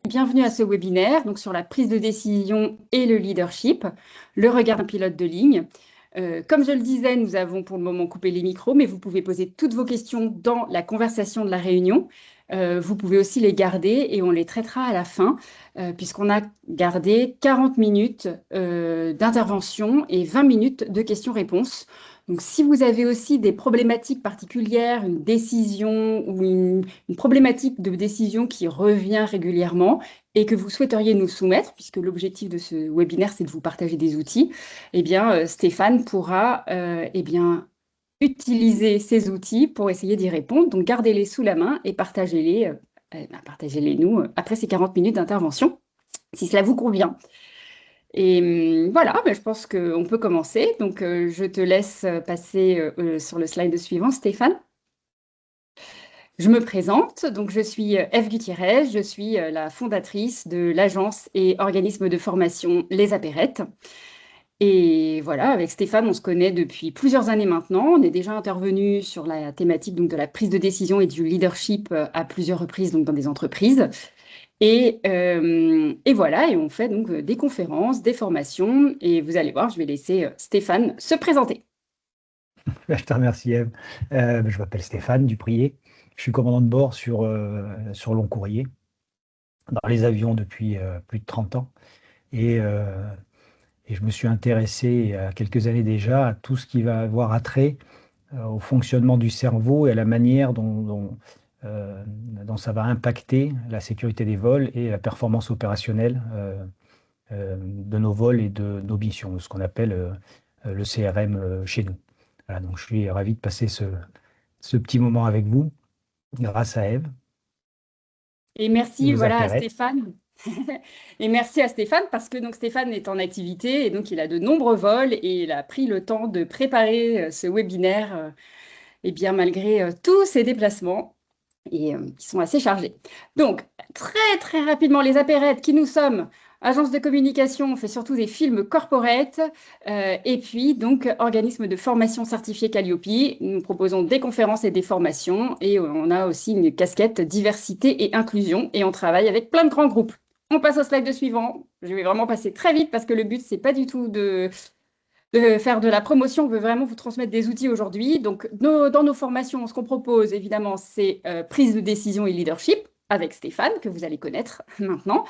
Bienvenue à ce webinaire donc sur la prise de décision et le leadership, le regard d'un pilote de ligne. Comme je le disais, nous avons pour le moment coupé les micros, mais vous pouvez poser toutes vos questions dans la conversation de la réunion. Vous pouvez aussi les garder et on les traitera à la fin, puisqu'on a gardé 40 minutes d'intervention et 20 minutes de questions-réponses. Donc, si vous avez aussi des problématiques particulières, une décision ou une problématique de décision qui revient régulièrement et que vous souhaiteriez nous soumettre, puisque l'objectif de ce webinaire, c'est de vous partager des outils, eh bien, Stéphane pourra eh bien, utiliser ces outils pour essayer d'y répondre. Donc, gardez-les sous la main et partagez-les nous après ces 40 minutes d'intervention, si cela vous convient. Et voilà, ben, je pense qu'on peut commencer. Donc, je te laisse passer sur le slide suivant, Stéphane. Je me présente, donc je suis Eve Gutiérrez, je suis la fondatrice de l'agence et organisme de formation Les Apérettes. Et voilà, avec Stéphane, on se connaît depuis plusieurs années maintenant. On est déjà intervenu sur la thématique donc, de la prise de décision et du leadership à plusieurs reprises donc, dans des entreprises. Et voilà, et on fait donc des conférences, des formations. Et vous allez voir, je vais laisser Stéphane se présenter. Je te remercie, Eve. Je m'appelle Stéphane Duprier. Je suis commandant de bord sur long courrier, dans les avions depuis plus de 30 ans. Et, euh, et je me suis intéressé il y a quelques années déjà à tout ce qui va avoir attrait au fonctionnement du cerveau et à la manière dont ça va impacter la sécurité des vols et la performance opérationnelle de nos vols et de nos missions, ce qu'on appelle le CRM chez nous. Voilà, donc je suis ravi de passer ce petit moment avec vous, grâce à Eve, Et merci, nos voilà, à apérettes. Stéphane. Et merci à Stéphane parce que donc Stéphane est en activité et donc il a de nombreux vols et il a pris le temps de préparer ce webinaire, et bien malgré tous ses déplacements et qui sont assez chargés. Donc très très rapidement les apérettes qui nous sommes. Agence de communication, on fait surtout des films corporate et puis donc organisme de formation certifié Calliope. Nous proposons des conférences et des formations et on a aussi une casquette diversité et inclusion et on travaille avec plein de grands groupes. On passe au slide suivant. Je vais vraiment passer très vite parce que le but, c'est pas du tout de faire de la promotion. On veut vraiment vous transmettre des outils aujourd'hui. Donc, dans nos formations, ce qu'on propose, évidemment, c'est prise de décision et leadership avec Stéphane, que vous allez connaître maintenant,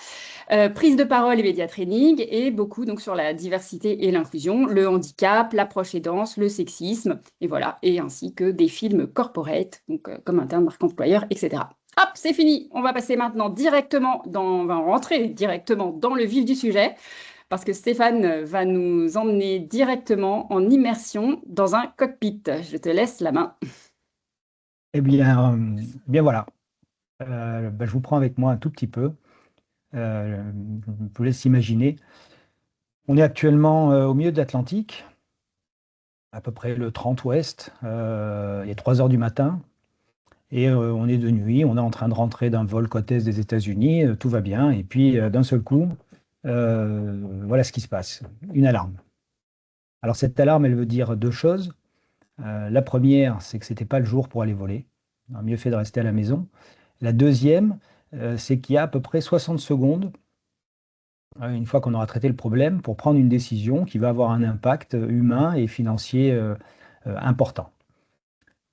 prise de parole et média training, et beaucoup donc sur la diversité et l'inclusion, le handicap, l'approche aidance, le sexisme, et voilà, et ainsi que des films corporate, donc comme interne, marque employeur, etc. Hop, c'est fini. On va passer maintenant on va rentrer directement dans le vif du sujet parce que Stéphane va nous emmener directement en immersion dans un cockpit. Je te laisse la main. Eh bien, bien voilà. Je vous prends avec moi un tout petit peu. Je vous laisse imaginer. On est actuellement au milieu de l'Atlantique, à peu près le 30 ouest. Il est 3 heures du matin. Et on est de nuit, on est en train de rentrer d'un vol côte est des États-Unis, tout va bien. Et puis, d'un seul coup, voilà ce qui se passe. Une alarme. Alors, cette alarme, elle veut dire deux choses. La première, c'est que ce n'était pas le jour pour aller voler. On a mieux fait de rester à la maison. La deuxième, c'est qu'il y a à peu près 60 secondes, une fois qu'on aura traité le problème, pour prendre une décision qui va avoir un impact humain et financier important.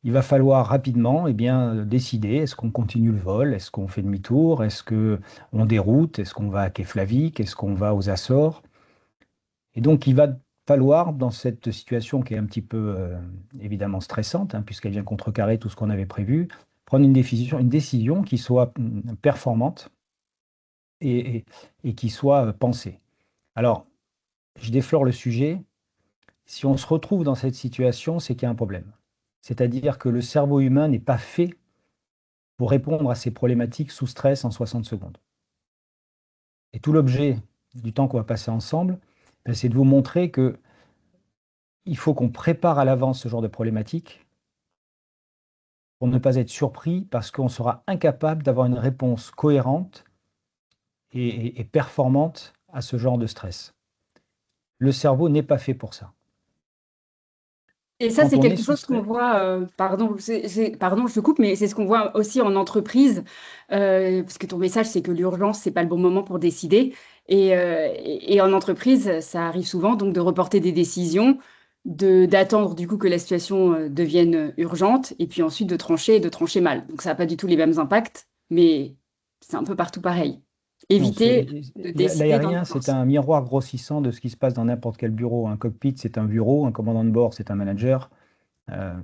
Il va falloir rapidement décider, est-ce qu'on continue le vol, est-ce qu'on fait demi-tour, est-ce qu'on déroute, est-ce qu'on va à Keflavik, est-ce qu'on va aux Açores. Et donc il va falloir, dans cette situation qui est un petit peu évidemment stressante, hein, puisqu'elle vient contrecarrer tout ce qu'on avait prévu, prendre une décision qui soit performante et, et- et qui soit pensée. Alors, je déflore le sujet. Si on se retrouve dans cette situation, c'est qu'il y a un problème. C'est-à-dire que le cerveau humain n'est pas fait pour répondre à ces problématiques sous stress en 60 secondes. Et tout l'objet du temps qu'on va passer ensemble, c'est de vous montrer que il faut qu'on prépare à l'avance ce genre de problématiques pour ne pas être surpris parce qu'on sera incapable d'avoir une réponse cohérente et performante à ce genre de stress. Le cerveau n'est pas fait pour ça. Et ça, Quand c'est on est quelque sous chose qu'on stress, voit, pardon, pardon, je te coupe, mais c'est ce qu'on voit aussi en entreprise, parce que ton message, c'est que l'urgence, c'est pas le bon moment pour décider. Et en entreprise, ça arrive souvent donc de reporter des décisions, d'attendre du coup que la situation devienne urgente, et puis ensuite de trancher et de trancher mal. Donc ça n'a pas du tout les mêmes impacts, mais c'est un peu partout pareil. non, Éviter de décider dans l'aérien, c'est l'urgence. un miroir grossissant de ce qui se passe dans n'importe quel bureau. Un cockpit, c'est un bureau, un commandant de bord, c'est un manager. Euh,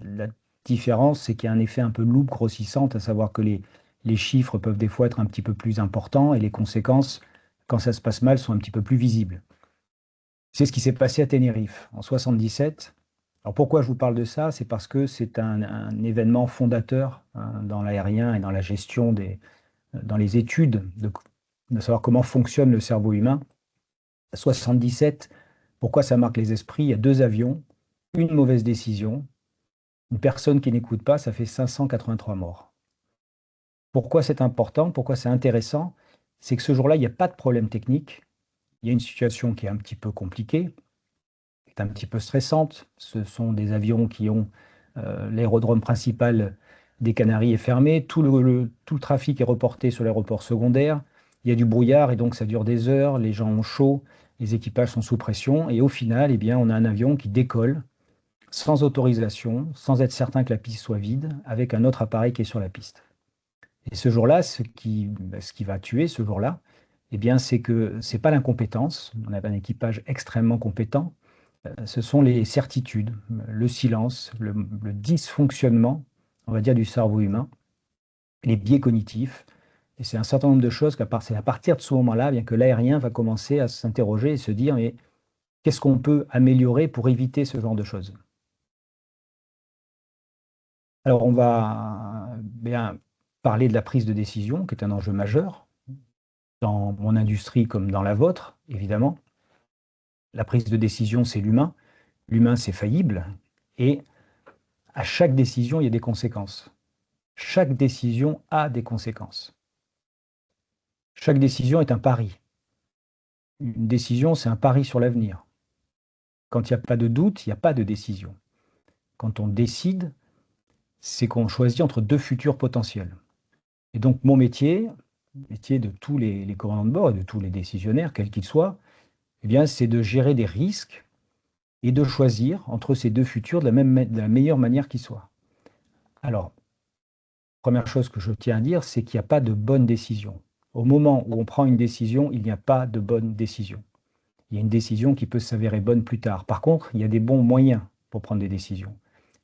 la différence, c'est qu'il y a un effet un peu loupe grossissante, à savoir que les chiffres peuvent des fois être un petit peu plus importants et les conséquences, quand ça se passe mal, sont un petit peu plus visibles. C'est ce qui s'est passé à Tenerife en 77. Alors pourquoi je vous parle de ça? C'est parce que c'est un événement fondateur hein, dans l'aérien et dans la gestion dans les études de savoir comment fonctionne le cerveau humain. À 77, pourquoi ça marque les esprits? Il y a deux avions, une mauvaise décision, une personne qui n'écoute pas, ça fait 583 morts. Pourquoi c'est important? Pourquoi c'est intéressant? C'est que ce jour-là, il n'y a pas de problème technique. Il y a une situation qui est un petit peu compliquée, qui est un petit peu stressante. Ce sont des avions qui ont l'aérodrome principal des Canaries est fermé, tout le trafic est reporté sur l'aéroport secondaire. Il y a du brouillard et donc ça dure des heures. Les gens ont chaud, les équipages sont sous pression et au final, eh bien, on a un avion qui décolle sans autorisation, sans être certain que la piste soit vide, avec un autre appareil qui est sur la piste. Et ce jour-là, ce qui va tuer ce jour-là, eh bien, c'est que c'est pas l'incompétence. On avait un équipage extrêmement compétent. Ce sont les certitudes, le silence, le dysfonctionnement, on va dire, du cerveau humain, les biais cognitifs. Et c'est un certain nombre de choses c'est à partir de ce moment-là, bien que l'aérien va commencer à s'interroger et se dire, mais qu'est-ce qu'on peut améliorer pour éviter ce genre de choses? Alors, on va bien parler de la prise de décision, qui est un enjeu majeur dans mon industrie comme dans la vôtre, évidemment. La prise de décision, c'est l'humain. L'humain, c'est faillible. Et à chaque décision, il y a des conséquences. Chaque décision a des conséquences. Chaque décision est un pari. Une décision, c'est un pari sur l'avenir. Quand il n'y a pas de doute, il n'y a pas de décision. Quand on décide, c'est qu'on choisit entre deux futurs potentiels. Et donc, mon métier, le métier de tous les commandants de bord et de tous les décisionnaires, quels qu'ils soient, eh bien, c'est de gérer des risques et de choisir entre ces deux futurs de la meilleure manière qui soit. Alors, première chose que je tiens à dire, c'est qu'il n'y a pas de bonne décision. Au moment où on prend une décision, il n'y a pas de bonne décision. Il y a une décision qui peut s'avérer bonne plus tard. Par contre, il y a des bons moyens pour prendre des décisions.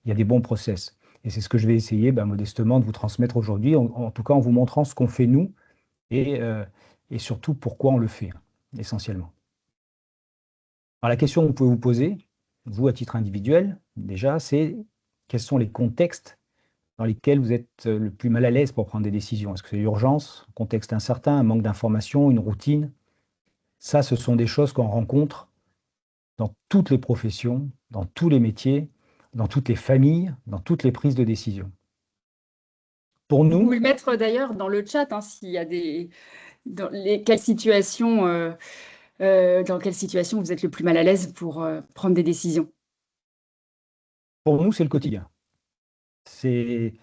Il y a des bons process. Et c'est ce que je vais essayer modestement de vous transmettre aujourd'hui, en tout cas en vous montrant ce qu'on fait nous et surtout pourquoi on le fait, essentiellement. Alors la question que vous pouvez vous poser, vous à titre individuel, déjà, c'est quels sont les contextes dans lesquels vous êtes le plus mal à l'aise pour prendre des décisions? Est-ce que c'est l'urgence, un contexte incertain, un manque d'information, une routine? Ça, ce sont des choses qu'on rencontre dans toutes les professions, dans tous les métiers, dans toutes les familles, dans toutes les prises de décision. Pour Vous pouvez nous, le mettre d'ailleurs dans le chat hein, s'il y a quelles situations. Dans quelle situation vous êtes le plus mal à l'aise pour prendre des décisions? c'est le quotidien. C'est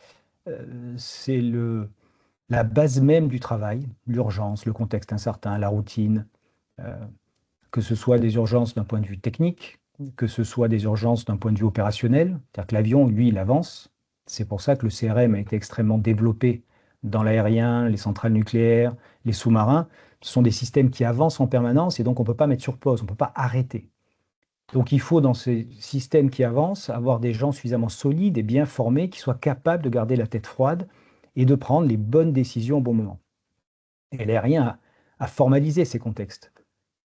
c'est la base même du travail, l'urgence, le contexte incertain, la routine, euh, que ce soit des urgences d'un point de vue technique, que ce soit des urgences d'un point de vue opérationnel, c'est-à-dire que l'avion, lui, il avance. C'est pour ça que le CRM a été extrêmement développé dans l'aérien, les centrales nucléaires, les sous-marins. Ce sont des systèmes qui avancent en permanence et donc on ne peut pas mettre sur pause, on ne peut pas arrêter. Donc il faut, dans ces systèmes qui avancent, avoir des gens suffisamment solides et bien formés qui soient capables de garder la tête froide et de prendre les bonnes décisions au bon moment. Et l'aérien a formalisé ces contextes.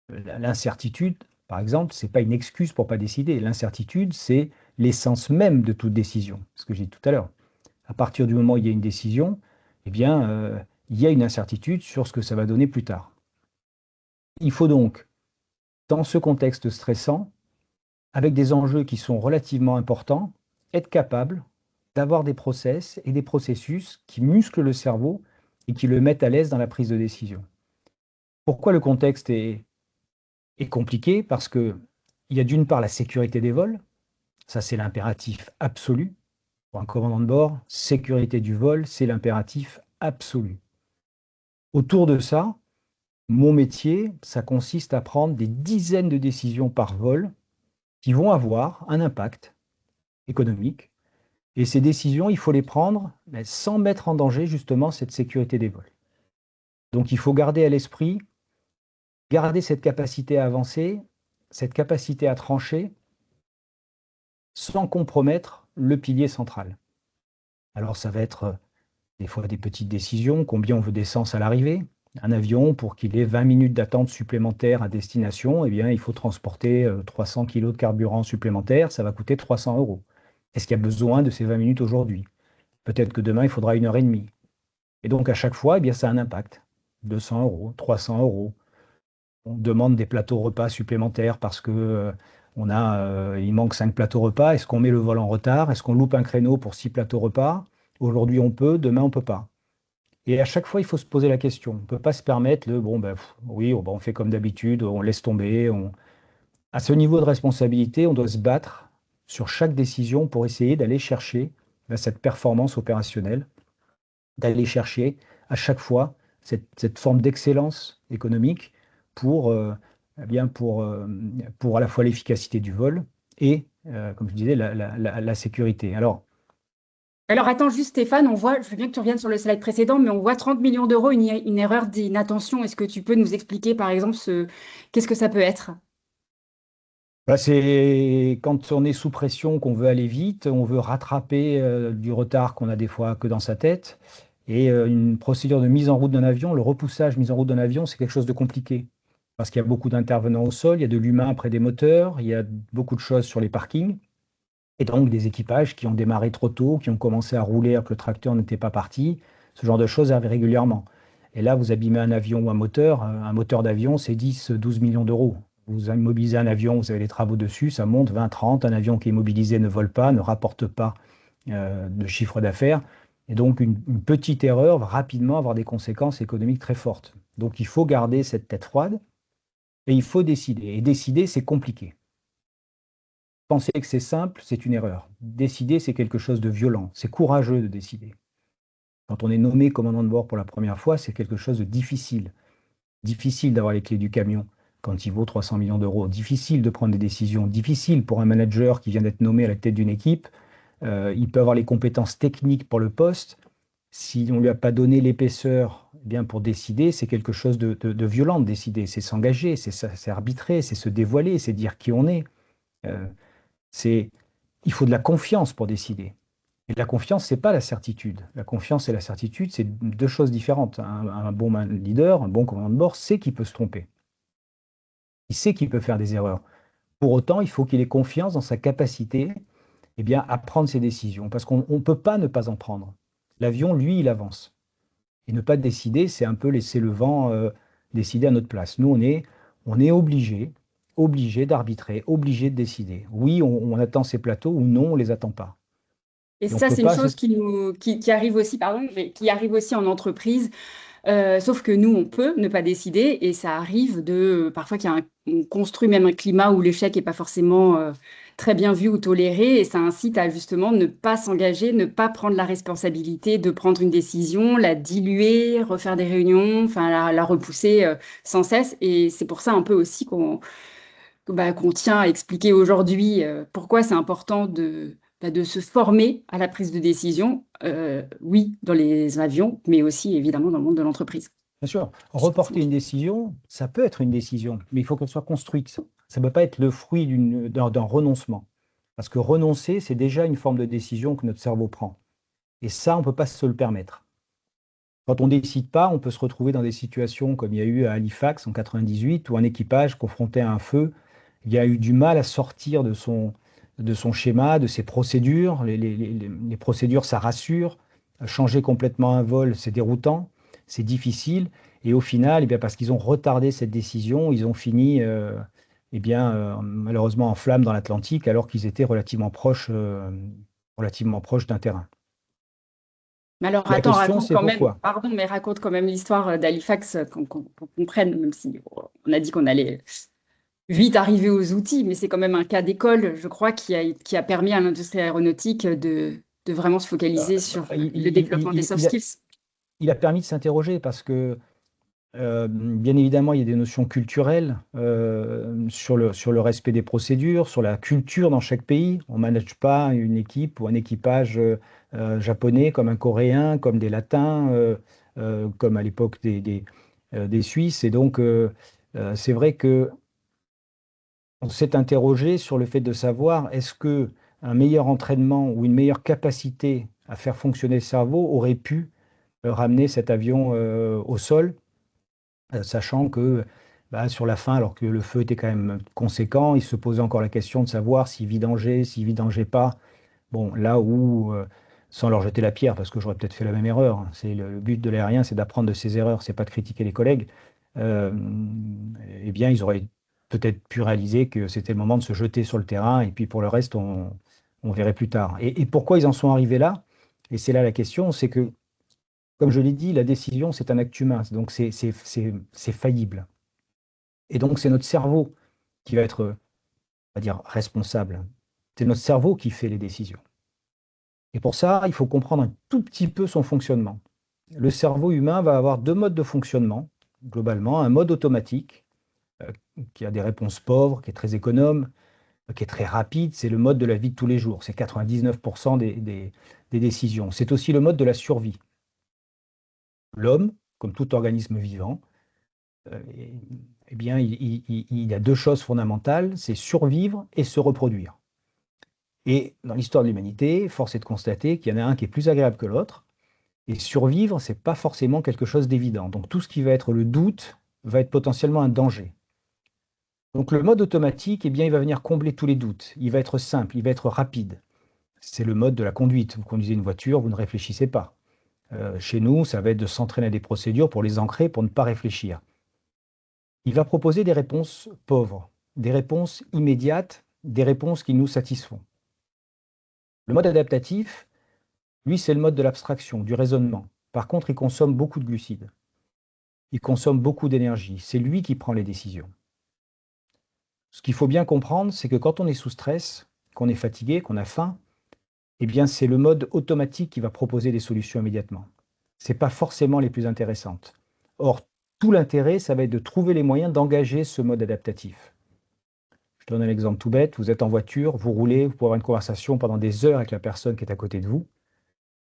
L'incertitude, par exemple, ce n'est pas une excuse pour ne pas décider. L'incertitude, c'est l'essence même de toute décision, ce que j'ai dit tout à l'heure. À partir du moment où il y a une décision, eh bien, il y a une incertitude sur ce que ça va donner plus tard. Il faut donc, dans ce contexte stressant, avec des enjeux qui sont relativement importants, être capable d'avoir des process et des processus qui musclent le cerveau et qui le mettent à l'aise dans la prise de décision. Pourquoi le contexte est compliqué? Parce qu'il y a d'une part la sécurité des vols. Ça, c'est l'impératif absolu. Pour un commandant de bord, sécurité du vol, c'est l'impératif absolu. Autour de ça, mon métier, ça consiste à prendre des dizaines de décisions par vol qui vont avoir un impact économique. Et ces décisions, il faut les prendre sans mettre en danger justement cette sécurité des vols. Donc il faut garder à l'esprit, garder cette capacité à avancer, cette capacité à trancher, sans compromettre le pilier central. Alors ça va être des fois des petites décisions, combien on veut d'essence à l'arrivée. Un avion, pour qu'il ait 20 minutes d'attente supplémentaire à destination, eh bien, il faut transporter 300 kilos de carburant supplémentaire, ça va coûter 300 euros. Est-ce qu'il y a besoin de ces 20 minutes aujourd'hui? Peut-être que demain, il faudra 1 heure et demie. Et donc, à chaque fois, eh bien, ça a un impact. 200 euros, 300 euros. On demande des plateaux repas supplémentaires parce que il manque 5 plateaux repas. Est-ce qu'on met le vol en retard? Est-ce qu'on loupe un créneau pour 6 plateaux repas? Aujourd'hui, on peut, demain, on ne peut pas. Et à chaque fois, il faut se poser la question. On ne peut pas se permettre bon, ben, oui, on fait comme d'habitude, on laisse tomber. À ce niveau de responsabilité, on doit se battre sur chaque décision pour essayer d'aller chercher cette performance opérationnelle, d'aller chercher à chaque fois cette forme d'excellence économique pour, eh bien pour à la fois l'efficacité du vol et, comme je disais, la sécurité. Alors attends juste Stéphane, on voit, je veux bien que tu reviennes sur le slide précédent, mais on voit 30 millions d'euros, une erreur d'inattention. Est-ce que tu peux nous expliquer par exemple qu'est-ce que ça peut être? C'est quand on est sous pression, qu'on veut aller vite, on veut rattraper du retard qu'on a des fois que dans sa tête. Et une procédure de mise en route d'un avion, le repoussage mise en route d'un avion, c'est quelque chose de compliqué. Parce qu'il y a beaucoup d'intervenants au sol, il y a de l'humain près des moteurs, il y a beaucoup de choses sur les parkings. Et donc des équipages qui ont démarré trop tôt, qui ont commencé à rouler alors que le tracteur n'était pas parti. Ce genre de choses arrive régulièrement. Et là, vous abîmez un avion ou un moteur d'avion, c'est 10, 12 millions d'euros. Vous immobilisez un avion, vous avez les travaux dessus, ça monte 20, 30. Un avion qui est immobilisé ne vole pas, ne rapporte pas de chiffre d'affaires. Et donc, une petite erreur va rapidement avoir des conséquences économiques très fortes. Donc, il faut garder cette tête froide et il faut décider. Et décider, c'est compliqué. Penser que c'est simple, c'est une erreur. Décider, c'est quelque chose de violent. C'est courageux de décider. Quand on est nommé commandant de bord pour la première fois, c'est quelque chose de difficile. Difficile d'avoir les clés du camion quand il vaut 300 millions d'euros. Difficile de prendre des décisions. Difficile pour un manager qui vient d'être nommé à la tête d'une équipe. Il peut avoir les compétences techniques pour le poste. Si on ne lui a pas donné l'épaisseur bien pour décider, c'est quelque chose de violent de décider. C'est s'engager, c'est arbitrer, c'est se dévoiler, c'est dire qui on est. Euh, il faut de la confiance pour décider. Et la confiance, c'est pas la certitude. La confiance et la certitude, c'est deux choses différentes. Un bon leader, un bon commandant de bord, sait qu'il peut se tromper. Il sait qu'il peut faire des erreurs. Pour autant, il faut qu'il ait confiance dans sa capacité à prendre ses décisions, parce qu'on ne peut pas ne pas en prendre. L'avion, lui, il avance. Et ne pas décider, c'est un peu laisser le vent décider à notre place. Nous, on est obligé d'arbitrer, obligé de décider. Oui, on attend ces plateaux, ou non, on ne les attend pas. Et Et on ne ça, peut c'est une pas se... chose qui arrive aussi, pardon, mais qui arrive aussi en entreprise. Sauf que nous, on peut ne pas décider et ça arrive parfois on construit même un climat où l'échec n'est pas forcément très bien vu ou toléré et ça incite à justement ne pas s'engager, ne pas prendre la responsabilité de prendre une décision, la diluer, refaire des réunions, enfin la repousser sans cesse. Et c'est pour ça un peu aussi qu'on tient à expliquer aujourd'hui pourquoi c'est important de se former à la prise de décision, oui, dans les avions, mais aussi évidemment dans le monde de l'entreprise. Bien sûr, reporter une décision, ça peut être une décision, mais il faut qu'elle soit construite. Ça ne peut pas être le fruit d'un renoncement. Parce que renoncer, c'est déjà une forme de décision que notre cerveau prend. Et ça, on ne peut pas se le permettre. Quand on ne décide pas, on peut se retrouver dans des situations comme il y a eu à Halifax en 98, où un équipage confronté à un feu, il a eu du mal à sortir de son schéma, de ses procédures. Les procédures, ça rassure. Changer complètement un vol, c'est déroutant, c'est difficile. Et au final, parce qu'ils ont retardé cette décision, ils ont fini malheureusement en flammes dans l'Atlantique, alors qu'ils étaient relativement proches d'un terrain. Mais alors, La attends, question, raconte c'est quand même, pourquoi? pardon, mais raconte quand même l'histoire d'Halifax, qu'on comprenne, même si on a dit qu'on allait vite arriver aux outils, mais c'est quand même un cas d'école, je crois, qui a permis à l'industrie aéronautique de vraiment se focaliser sur Il, le développement des soft skills. il a permis de s'interroger parce que bien évidemment, il y a des notions culturelles sur le respect des procédures, sur la culture dans chaque pays. On ne manage pas une équipe ou un équipage japonais comme un Coréen, comme des Latins, comme à l'époque des Suisses. Et donc, c'est vrai que on s'est interrogé sur le fait de savoir est-ce que un meilleur entraînement ou une meilleure capacité à faire fonctionner le cerveau aurait pu ramener cet avion au sol sachant que bah, sur la fin, alors que le feu était quand même conséquent, il se posait encore la question de savoir s'il vidangeait pas. Bon, là où, sans leur jeter la pierre, parce que j'aurais peut-être fait la même erreur, hein, c'est le but de l'aérien, c'est d'apprendre de ses erreurs, c'est pas de critiquer les collègues. euh, eh bien, ils auraient peut-être pu réaliser que c'était le moment de se jeter sur le terrain, et puis pour le reste, on verrait plus tard. Et pourquoi ils en sont arrivés là? Et c'est là la question, c'est que comme je l'ai dit, la décision, c'est un acte humain, donc c'est faillible. Et donc, c'est notre cerveau qui va être, on va dire, responsable. C'est notre cerveau qui fait les décisions. Et pour ça, il faut comprendre un tout petit peu son fonctionnement. Le cerveau humain va avoir deux modes de fonctionnement, globalement. Un mode automatique, euh, qui a des réponses pauvres, qui est très économe, qui est très rapide. C'est le mode de la vie de tous les jours. C'est 99% des décisions. C'est aussi le mode de la survie. L'homme, comme tout organisme vivant, eh eh bien, il y a deux choses fondamentales, c'est survivre et se reproduire. Et dans l'histoire de l'humanité, force est de constater qu'il y en a un qui est plus agréable que l'autre. Et survivre, c'est pas forcément quelque chose d'évident. Donc tout ce qui va être le doute va être potentiellement un danger. Donc le mode automatique, eh bien, il va venir combler tous les doutes. Il va être simple, il va être rapide. C'est le mode de la conduite. Vous conduisez une voiture, vous ne réfléchissez pas. Chez nous, ça va être de s'entraîner à des procédures pour les ancrer, pour ne pas réfléchir. Il va proposer des réponses pauvres, des réponses immédiates, des réponses qui nous satisfont. Le mode adaptatif, lui, c'est le mode de l'abstraction, du raisonnement. Par contre, il consomme beaucoup de glucides. Il consomme beaucoup d'énergie. C'est lui qui prend les décisions. Ce qu'il faut bien comprendre, c'est que quand on est sous stress, qu'on est fatigué, qu'on a faim, eh bien, c'est le mode automatique qui va proposer des solutions immédiatement. Ce n'est pas forcément les plus intéressantes. Or, tout l'intérêt, ça va être de trouver les moyens d'engager ce mode adaptatif. Je te donne un exemple tout bête. Vous êtes en voiture, vous roulez, vous pouvez avoir une conversation pendant des heures avec la personne qui est à côté de vous.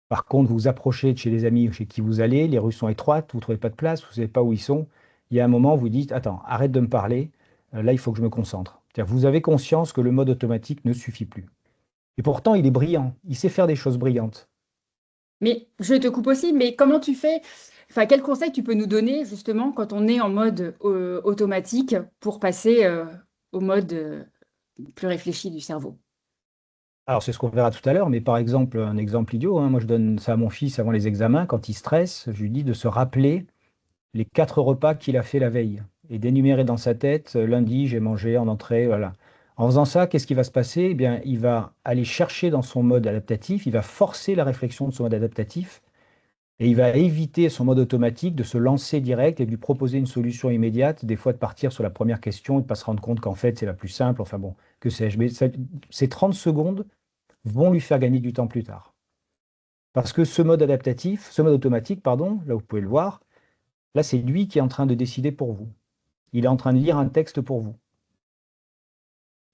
Par contre, vous vous approchez de chez les amis chez qui vous allez, les rues sont étroites, vous ne trouvez pas de place, vous ne savez pas où ils sont. Il y a un moment, vous dites, attends, arrête de me parler, là, il faut que je me concentre. C'est-à-dire, vous avez conscience que le mode automatique ne suffit plus. Et pourtant, il est brillant, il sait faire des choses brillantes. Mais je te coupe aussi, mais comment tu fais? Enfin, quel conseil tu peux nous donner justement quand on est en mode automatique pour passer au mode plus réfléchi du cerveau? Alors, c'est ce qu'on verra tout à l'heure, mais par exemple, un exemple idiot, hein, moi je donne ça à mon fils avant les examens, quand il stresse, je lui dis de se rappeler les 4 repas qu'il a fait la veille et d'énumérer dans sa tête, lundi, j'ai mangé en entrée, voilà. En faisant ça, qu'est-ce qui va se passer? Eh bien, il va aller chercher dans son mode adaptatif, il va forcer la réflexion de son mode adaptatif et il va éviter son mode automatique de se lancer direct et de lui proposer une solution immédiate, des fois de partir sur la première question et de ne pas se rendre compte qu'en fait, c'est la plus simple, enfin bon, que sais-je. Mais ces 30 secondes vont lui faire gagner du temps plus tard. Parce que ce mode adaptatif, ce mode automatique, pardon, là vous pouvez le voir, là c'est lui qui est en train de décider pour vous. Il est en train de lire un texte pour vous.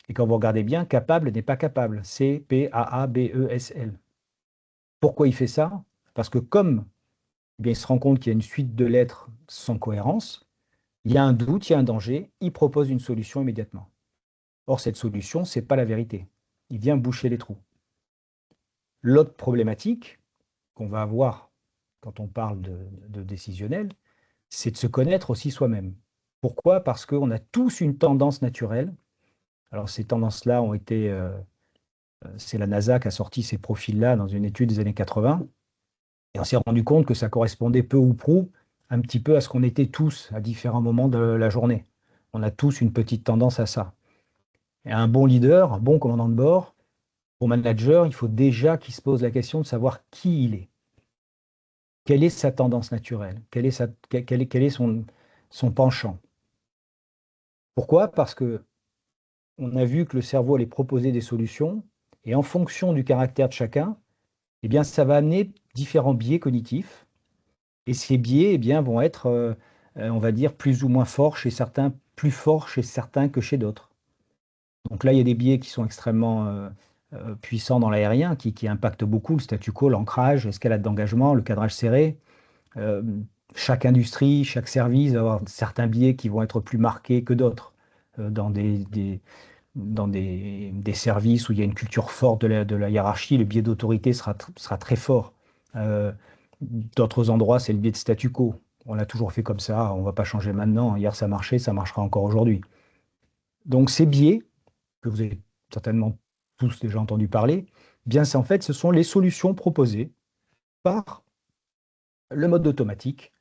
Et quand vous regardez bien, capable n'est pas capable. C-P-A-A-B-E-S-L. Pourquoi il fait ça? Parce que comme eh bien, il se rend compte qu'il y a une suite de lettres sans cohérence, il y a un doute, il y a un danger, il propose une solution immédiatement. Or, cette solution, ce n'est pas la vérité. Il vient boucher les trous. L'autre problématique qu'on va avoir quand on parle de décisionnel, c'est de se connaître aussi soi-même. Pourquoi? Parce qu'on a tous une tendance naturelle. Alors, ces tendances-là ont été c'est la NASA qui a sorti ces profils-là dans une étude des années 80. Et on s'est rendu compte que ça correspondait peu ou prou un petit peu à ce qu'on était tous à différents moments de la journée. On a tous une petite tendance à ça. Et un bon leader, un bon commandant de bord, bon manager, il faut déjà qu'il se pose la question de savoir qui il est. Quelle est sa tendance naturelle? Quel est son penchant? Pourquoi? Parce que on a vu que le cerveau allait proposer des solutions, et en fonction du caractère de chacun, eh bien, ça va amener différents biais cognitifs, et ces biais, eh bien, vont être, on va dire, plus ou moins forts chez certains, plus forts chez certains que chez d'autres. Donc là, il y a des biais qui sont extrêmement puissants dans l'aérien, qui impactent beaucoup le statu quo, l'ancrage, l'escalade d'engagement, le cadrage serré. Euh, Chaque industrie, chaque service va avoir certains biais qui vont être plus marqués que d'autres. Dans des services où il y a une culture forte de la hiérarchie, le biais d'autorité sera très fort. Euh, D'autres endroits, c'est le biais de statu quo. On l'a toujours fait comme ça, on ne va pas changer maintenant. Hier, ça marchait, ça marchera encore aujourd'hui. Donc ces biais, que vous avez certainement tous déjà entendu parler, bien c'est en fait, ce sont les solutions proposées par le mode automatique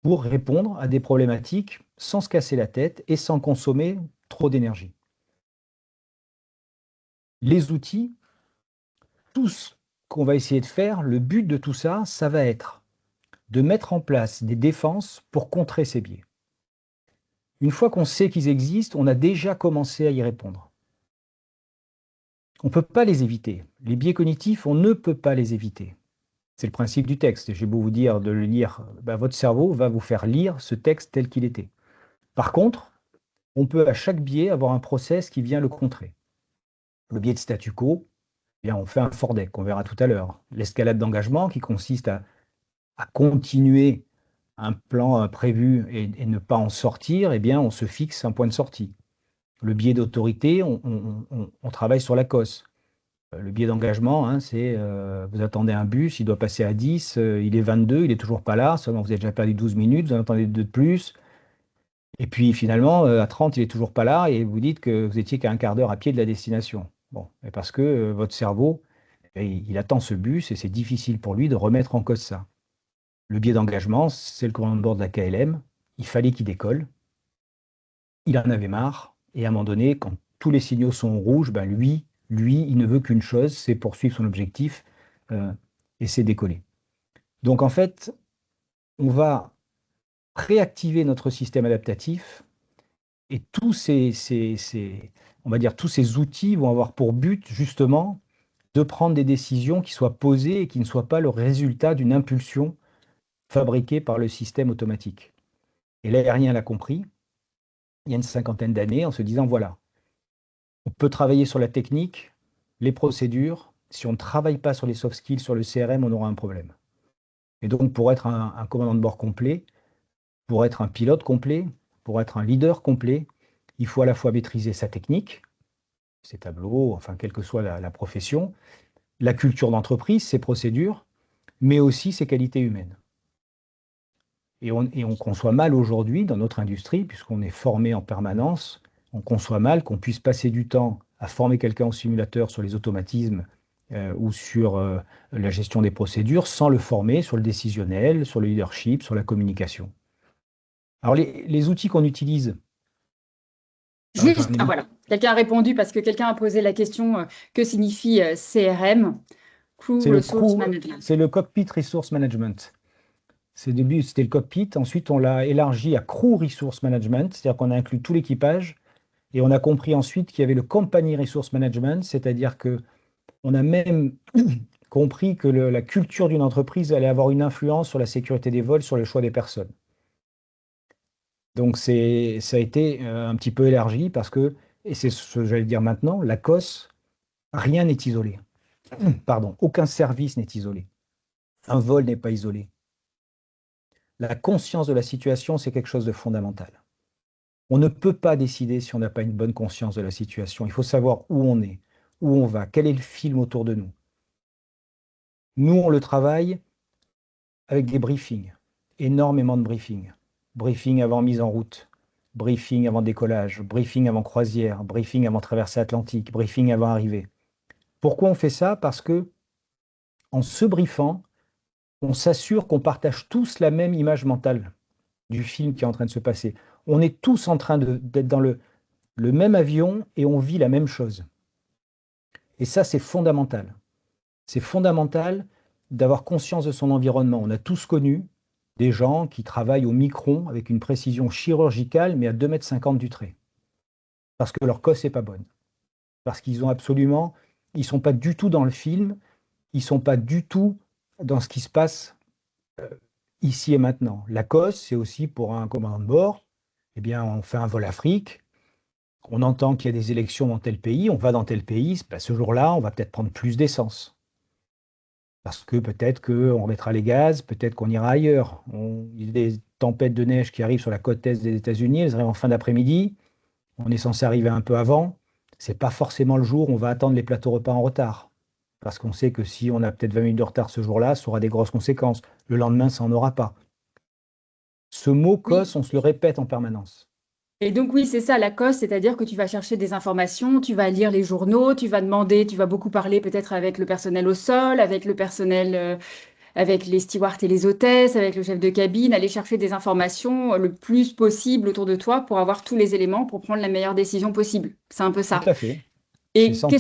pour répondre à des problématiques sans se casser la tête et sans consommer trop d'énergie. Les outils, tout ce qu'on va essayer de faire, le but de tout ça, ça va être de mettre en place des défenses pour contrer ces biais. Une fois qu'on sait qu'ils existent, on a déjà commencé à y répondre. On ne peut pas les éviter. Les biais cognitifs, on ne peut pas les éviter. C'est le principe du texte. J'ai beau vous dire de le lire, ben, votre cerveau va vous faire lire ce texte tel qu'il était. Par contre, on peut à chaque biais avoir un process qui vient le contrer. Le biais de statu quo, eh bien, on fait un Fordec, on verra tout à l'heure. L'escalade d'engagement qui consiste à continuer un plan prévu et ne pas en sortir, eh bien, on se fixe un point de sortie. Le biais d'autorité, on travaille sur la COS. Le biais d'engagement, hein, c'est vous attendez un bus, il doit passer à 10, il est 22, il n'est toujours pas là, seulement vous avez déjà perdu 12 minutes, vous en attendez deux de plus. Et puis finalement, à 30, il n'est toujours pas là et vous dites que vous étiez qu'à un quart d'heure à pied de la destination. Bon, et parce que votre cerveau, il attend ce bus et c'est difficile pour lui de remettre en cause ça. Le biais d'engagement, c'est le commandant de bord de la KLM. Il fallait qu'il décolle. Il en avait marre. Et à un moment donné, quand tous les signaux sont rouges, ben lui, il ne veut qu'une chose, c'est poursuivre son objectif euh, et c'est décoller. Donc en fait, on va réactiver notre système adaptatif et on va dire, tous ces outils vont avoir pour but justement de prendre des décisions qui soient posées et qui ne soient pas le résultat d'une impulsion fabriquée par le système automatique. Et l'aérien l'a compris il y a une cinquantaine d'années en se disant, voilà, on peut travailler sur la technique, les procédures. Si on ne travaille pas sur les soft skills, sur le CRM, on aura un problème. Et donc, pour être un commandant de bord complet, pour être un pilote complet, pour être un leader complet, il faut à la fois maîtriser sa technique, ses tableaux, enfin, quelle que soit la profession, la culture d'entreprise, ses procédures, mais aussi ses qualités humaines. Et on conçoit mal aujourd'hui dans notre industrie, puisqu'on est formé en permanence, on conçoit mal qu'on puisse passer du temps à former quelqu'un au simulateur sur les automatismes ou sur la gestion des procédures sans le former sur le décisionnel, sur le leadership, sur la communication. Alors les outils qu'on utilise, Juste, ah, voilà, quelqu'un a répondu parce que quelqu'un a posé la question que signifie CRM, Crew c'est le Resource crew, Management. c'est le cockpit resource management. C'est au début, c'était le cockpit. Ensuite, on l'a élargi à Crew Resource Management, c'est-à-dire qu'on a inclus tout l'équipage. Et on a compris ensuite qu'il y avait le Company Resource Management, c'est-à-dire que on a même compris que la culture d'une entreprise allait avoir une influence sur la sécurité des vols, sur le choix des personnes. Donc ça a été un petit peu élargi parce que, et c'est ce que j'allais dire maintenant, la COS, rien n'est isolé. Pardon, aucun service n'est isolé. Un vol n'est pas isolé. La conscience de la situation, c'est quelque chose de fondamental. On ne peut pas décider si on n'a pas une bonne conscience de la situation. Il faut savoir où on est, où on va, quel est le film autour de nous. Nous, on le travaille avec des briefings, énormément de briefings. Briefing avant mise en route, briefing avant décollage, briefing avant croisière, briefing avant traversée atlantique, briefing avant arrivée. Pourquoi on fait ça? Parce que en se briefant, on s'assure qu'on partage tous la même image mentale du film qui est en train de se passer. On est tous en train d'être dans le même avion et on vit la même chose. Et ça, c'est fondamental. C'est fondamental d'avoir conscience de son environnement. On a tous connu des gens qui travaillent au micron avec une précision chirurgicale, mais à 2,50 m du trait. parce que leur cosse n'est pas bonne. Parce qu'ils ont absolument, ils sont pas du tout dans le film, ils sont pas du tout dans ce qui se passe ici et maintenant. La cosse, c'est aussi pour un commandant de bord, eh bien, on fait un vol Afrique, on entend qu'il y a des élections dans tel pays, on va dans tel pays, ben, ce jour-là, on va peut-être prendre plus d'essence. Parce que peut-être qu'on remettra les gaz, peut-être qu'on ira ailleurs. Il y a des tempêtes de neige qui arrivent sur la côte est des États-Unis, elles arrivent en fin d'après-midi, on est censé arriver un peu avant. C'est pas forcément le jour où on va attendre les plateaux repas en retard. Parce qu'on sait que si on a peut-être 20 minutes de retard ce jour-là, ça aura des grosses conséquences. Le lendemain, ça n'en aura pas. Ce mot Oui. COS, on se le répète en permanence. Et donc oui, c'est ça, la COS, c'est-à-dire que tu vas chercher des informations, tu vas lire les journaux, tu vas demander, tu vas beaucoup parler peut-être avec le personnel au sol, avec le personnel, avec les stewards et les hôtesses, avec le chef de cabine, aller chercher des informations le plus possible autour de toi pour avoir tous les éléments pour prendre la meilleure décision possible. C'est un peu Tout ça. à fait. C'est Et sentir.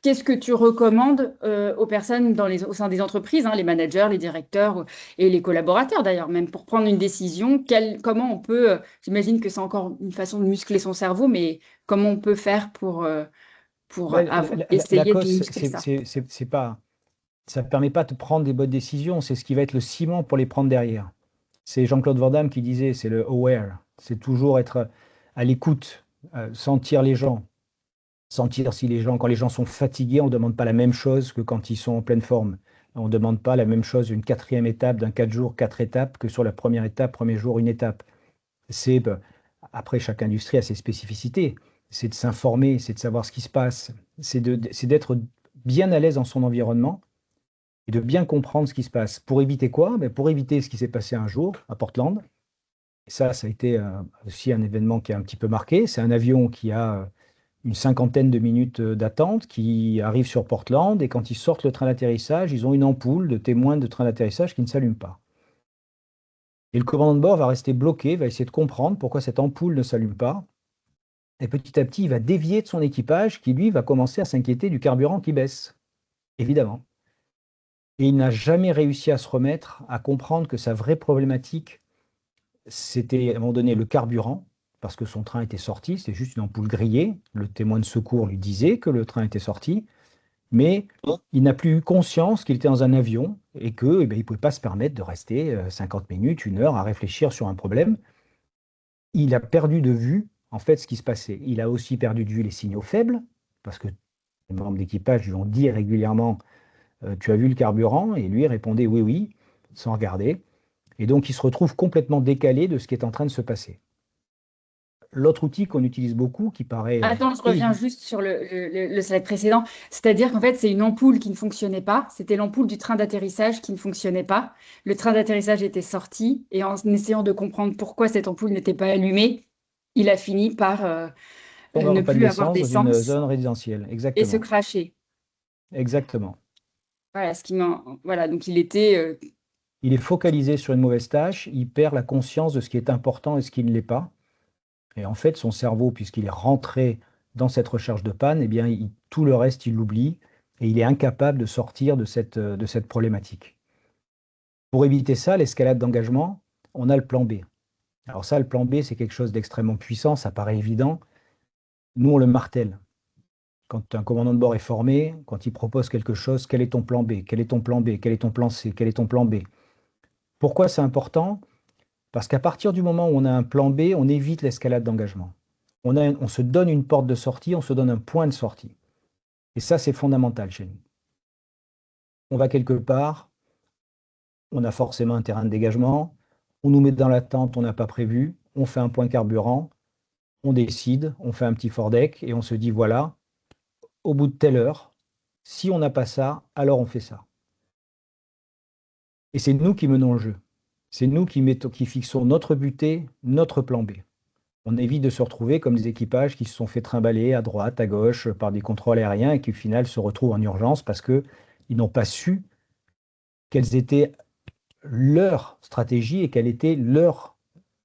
qu'est-ce que tu recommandes aux personnes au sein des entreprises, hein, les managers, les directeurs et les collaborateurs d'ailleurs, même pour prendre une décision, comment on peut, j'imagine que c'est encore une façon de muscler son cerveau, mais comment on peut faire pour Ben, la essayer de COS, muscler ça? c'est pas, ça ne permet pas de prendre des bonnes décisions, c'est ce qui va être le ciment pour les prendre derrière. C'est Jean-Claude Van Damme qui disait, c'est le aware. C'est toujours être à l'écoute, sentir les gens. Sentir si les gens, quand les gens sont fatigués, on ne demande pas la même chose que quand ils sont en pleine forme. On ne demande pas la même chose une quatrième étape d'un 4 jours, 4 étapes, que sur la première étape, premier jour, une étape. C'est, après, chaque industrie a ses spécificités. C'est de s'informer, c'est de savoir ce qui se passe, c'est d'être bien à l'aise dans son environnement et de bien comprendre ce qui se passe. Pour éviter quoi? Ben, pour éviter ce qui s'est passé un jour à Portland. Ça a été aussi un événement qui a un petit peu marqué. C'est un avion qui a une cinquantaine de minutes d'attente qui arrive sur Portland et quand ils sortent le train d'atterrissage, ils ont une ampoule de témoin de train d'atterrissage qui ne s'allume pas. Et le commandant de bord va rester bloqué, va essayer de comprendre pourquoi cette ampoule ne s'allume pas. Et petit à petit, il va dévier de son équipage qui, lui, va commencer à s'inquiéter du carburant qui baisse, évidemment. Et il n'a jamais réussi à se remettre, à comprendre que sa vraie problématique, c'était à un moment donné le carburant, parce que son train était sorti, c'était juste une ampoule grillée. Le témoin de secours lui disait que le train était sorti. Mais il n'a plus eu conscience qu'il était dans un avion et qu'il ne pouvait pas se permettre de rester 50 minutes, 1 heure à réfléchir sur un problème. Il a perdu de vue, en fait, ce qui se passait. Il a aussi perdu de vue les signaux faibles, parce que les membres d'équipage lui ont dit régulièrement tu as vu le carburant? Et lui répondait oui, oui, sans regarder. Et donc, il se retrouve complètement décalé de ce qui est en train de se passer. L'autre outil qu'on utilise beaucoup, qui paraît Attends, je reviens évident. juste sur le slide précédent. C'est-à-dire qu'en fait, c'est une ampoule qui ne fonctionnait pas. C'était l'ampoule du train d'atterrissage qui ne fonctionnait pas. Le train d'atterrissage était sorti et en essayant de comprendre pourquoi cette ampoule n'était pas allumée, il a fini par Tomber ne en panne plus avoir d'essence dans une d'essence zone résidentielle. et se Exactement. cracher. Exactement. Voilà, voilà, donc il était Il est focalisé sur une mauvaise tâche, il perd la conscience de ce qui est important et ce qui ne l'est pas. Et en fait, son cerveau, puisqu'il est rentré dans cette recherche de panne, eh bien, tout le reste, il l'oublie et il est incapable de sortir de cette problématique. Pour éviter ça, l'escalade d'engagement, on a le plan B. Alors ça, le plan B, c'est quelque chose d'extrêmement puissant, ça paraît évident. Nous, on le martèle. Quand un commandant de bord est formé, quand il propose quelque chose, quel est ton plan B? Quel est ton plan B? Quel est ton plan C? Quel est ton plan B? Pourquoi c'est important? Parce qu'à partir du moment où on a un plan B, on évite l'escalade d'engagement. On se donne une porte de sortie, on se donne un point de sortie. Et ça, c'est fondamental chez nous. On va quelque part, on a forcément un terrain de dégagement, on nous met dans la tente, on n'a pas prévu, on fait un point carburant, on décide, on fait un petit deck et on se dit, voilà, au bout de telle heure, si on n'a pas ça, alors on fait ça. Et c'est nous qui menons le jeu. C'est nous qui fixons notre butée, notre plan B. On évite de se retrouver comme des équipages qui se sont fait trimballer à droite, à gauche par des contrôles aériens et qui au final se retrouvent en urgence parce qu'ils n'ont pas su quelles étaient leurs stratégies et quel était leur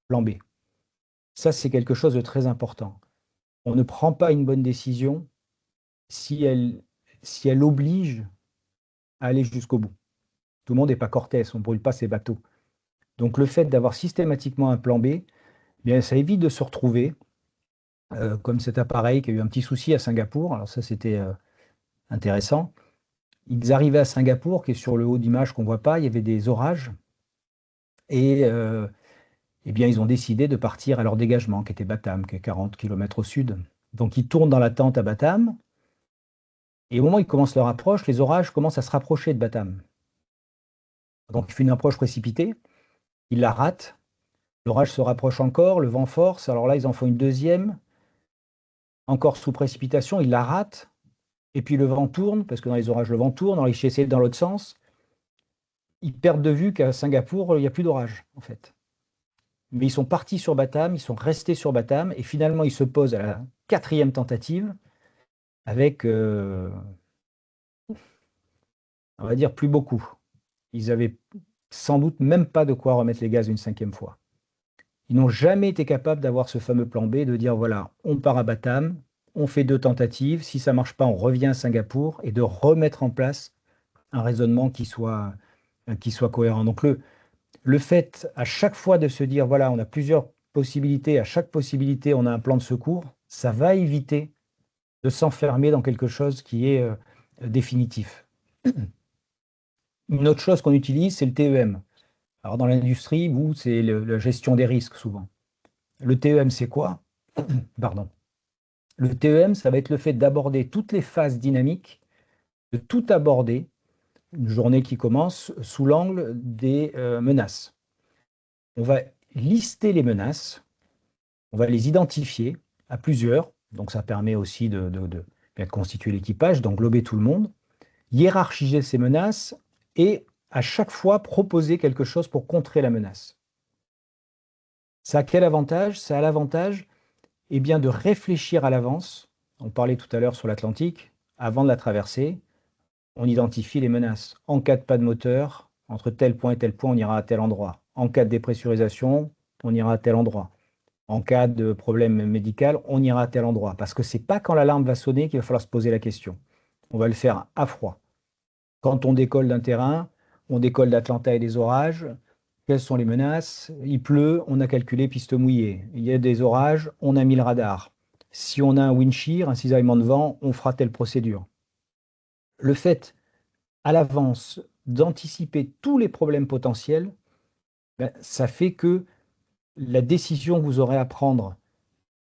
plan B. Ça, c'est quelque chose de très important. On ne prend pas une bonne décision si elle oblige à aller jusqu'au bout. Tout le monde n'est pas Cortès, on ne brûle pas ses bateaux. Donc le fait d'avoir systématiquement un plan B, bien, ça évite de se retrouver comme cet appareil qui a eu un petit souci à Singapour. Alors ça, c'était intéressant. Ils arrivaient à Singapour, qui est sur le haut d'image qu'on ne voit pas, il y avait des orages. Et eh bien, ils ont décidé de partir à leur dégagement, qui était Batam, qui est 40 km au sud. Donc, ils tournent dans la tente à Batam. Et au moment où ils commencent leur approche, les orages commencent à se rapprocher de Batam. Donc, il fait une approche précipitée. Ils la ratent. L'orage se rapproche encore, le vent force. Alors là, ils en font une deuxième, encore sous précipitation. Ils la ratent. Et puis, le vent tourne, parce que dans les orages, le vent tourne. Alors, ils essaient dans l'autre sens. Ils perdent de vue qu'à Singapour, il n'y a plus d'orage, en fait. Mais ils sont partis sur Batam, ils sont restés sur Batam, et finalement, ils se posent à la quatrième tentative avec, on va dire, plus beaucoup. Ils avaient sans doute même pas de quoi remettre les gaz une cinquième fois. Ils n'ont jamais été capables d'avoir ce fameux plan B, de dire, voilà, on part à Batam, on fait 2 tentatives, si ça ne marche pas, on revient à Singapour, et de remettre en place un raisonnement qui soit cohérent. Donc le fait à chaque fois de se dire, voilà, on a plusieurs possibilités, à chaque possibilité, on a un plan de secours, ça va éviter de s'enfermer dans quelque chose qui est définitif. Une autre chose qu'on utilise, c'est le TEM. Alors dans l'industrie, vous, c'est la gestion des risques souvent. Le TEM, c'est quoi? Pardon. Le TEM, ça va être le fait d'aborder toutes les phases dynamiques, de tout aborder, une journée qui commence sous l'angle des menaces. On va lister les menaces, on va les identifier à plusieurs, donc ça permet aussi de constituer l'équipage, d'englober tout le monde, hiérarchiser ces menaces et à chaque fois proposer quelque chose pour contrer la menace. Ça a quel avantage? Ça a l'avantage eh bien, de réfléchir à l'avance. On parlait tout à l'heure sur l'Atlantique, avant de la traverser, on identifie les menaces. En cas de pas de moteur, entre tel point et tel point, on ira à tel endroit. En cas de dépressurisation, on ira à tel endroit. En cas de problème médical, on ira à tel endroit. Parce que ce n'est pas quand l'alarme va sonner qu'il va falloir se poser la question. On va le faire à froid. Quand on décolle d'un terrain, on décolle d'Atlanta et des orages. Quelles sont les menaces? Il pleut, on a calculé piste mouillée. Il y a des orages, on a mis le radar. Si on a un wind shear, un cisaillement de vent, on fera telle procédure. Le fait, à l'avance, d'anticiper tous les problèmes potentiels, ben, ça fait que la décision que vous aurez à prendre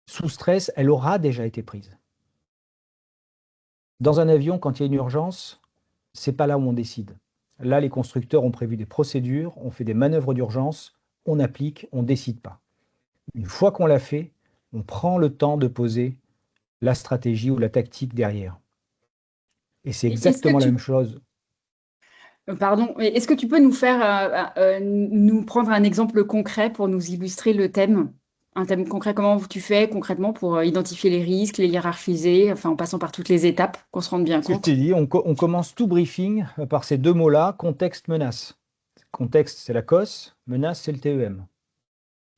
sous stress, elle aura déjà été prise. Dans un avion, quand il y a une urgence, c'est pas là où on décide. Là, les constructeurs ont prévu des procédures, on fait des manœuvres d'urgence, on applique, on ne décide pas. Une fois qu'on l'a fait, on prend le temps de poser la stratégie ou la tactique derrière. Et c'est Est-ce que exactement la même tu, chose. pardon, est-ce que tu peux nous faire, nous prendre un exemple concret pour nous illustrer le thème? Un thème concret, comment tu fais concrètement pour identifier les risques, les hiérarchiser, enfin en passant par toutes les étapes, qu'on se rende bien Ce que je t'ai compte? dit, on commence tout briefing par ces deux mots-là, contexte, menace. Contexte, c'est la COS, menace, c'est le TEM.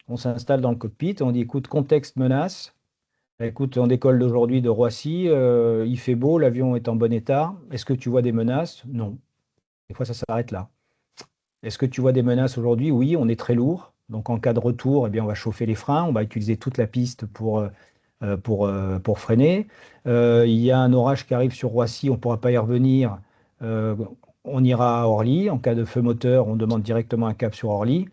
On s'installe dans le cockpit, on dit, écoute, contexte, menace. Écoute, on décolle d'aujourd'hui de Roissy, il fait beau, l'avion est en bon état. Est-ce que tu vois des menaces? Non. Des fois, ça s'arrête là. Est-ce que tu vois des menaces aujourd'hui? Oui, on est très lourd. Donc, en cas de retour, eh bien, on va chauffer les freins, on va utiliser toute la piste pour freiner. Il y a un orage qui arrive sur Roissy, on ne pourra pas y revenir. Euh, on ira à Orly. En cas de feu moteur, on demande directement un cap sur Orly.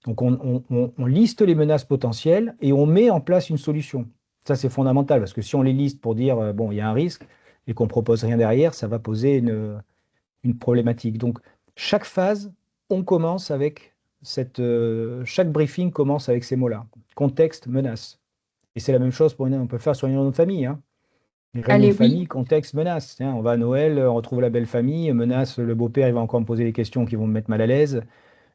Donc, on liste les menaces potentielles et on met en place une solution. Ça, c'est fondamental parce que si on les liste pour dire, bon, il y a un risque et qu'on ne propose rien derrière, ça va poser une problématique. Donc, chaque phase, on commence avec chaque briefing commence avec ces mots-là. Contexte, menace. Et c'est la même chose on peut le faire sur une réunion de famille. Hein. Une réunion Allez, de oui. famille, contexte, menace. Tiens, on va à Noël, on retrouve la belle famille, menace, le beau-père, il va encore me poser des questions qui vont me mettre mal à l'aise.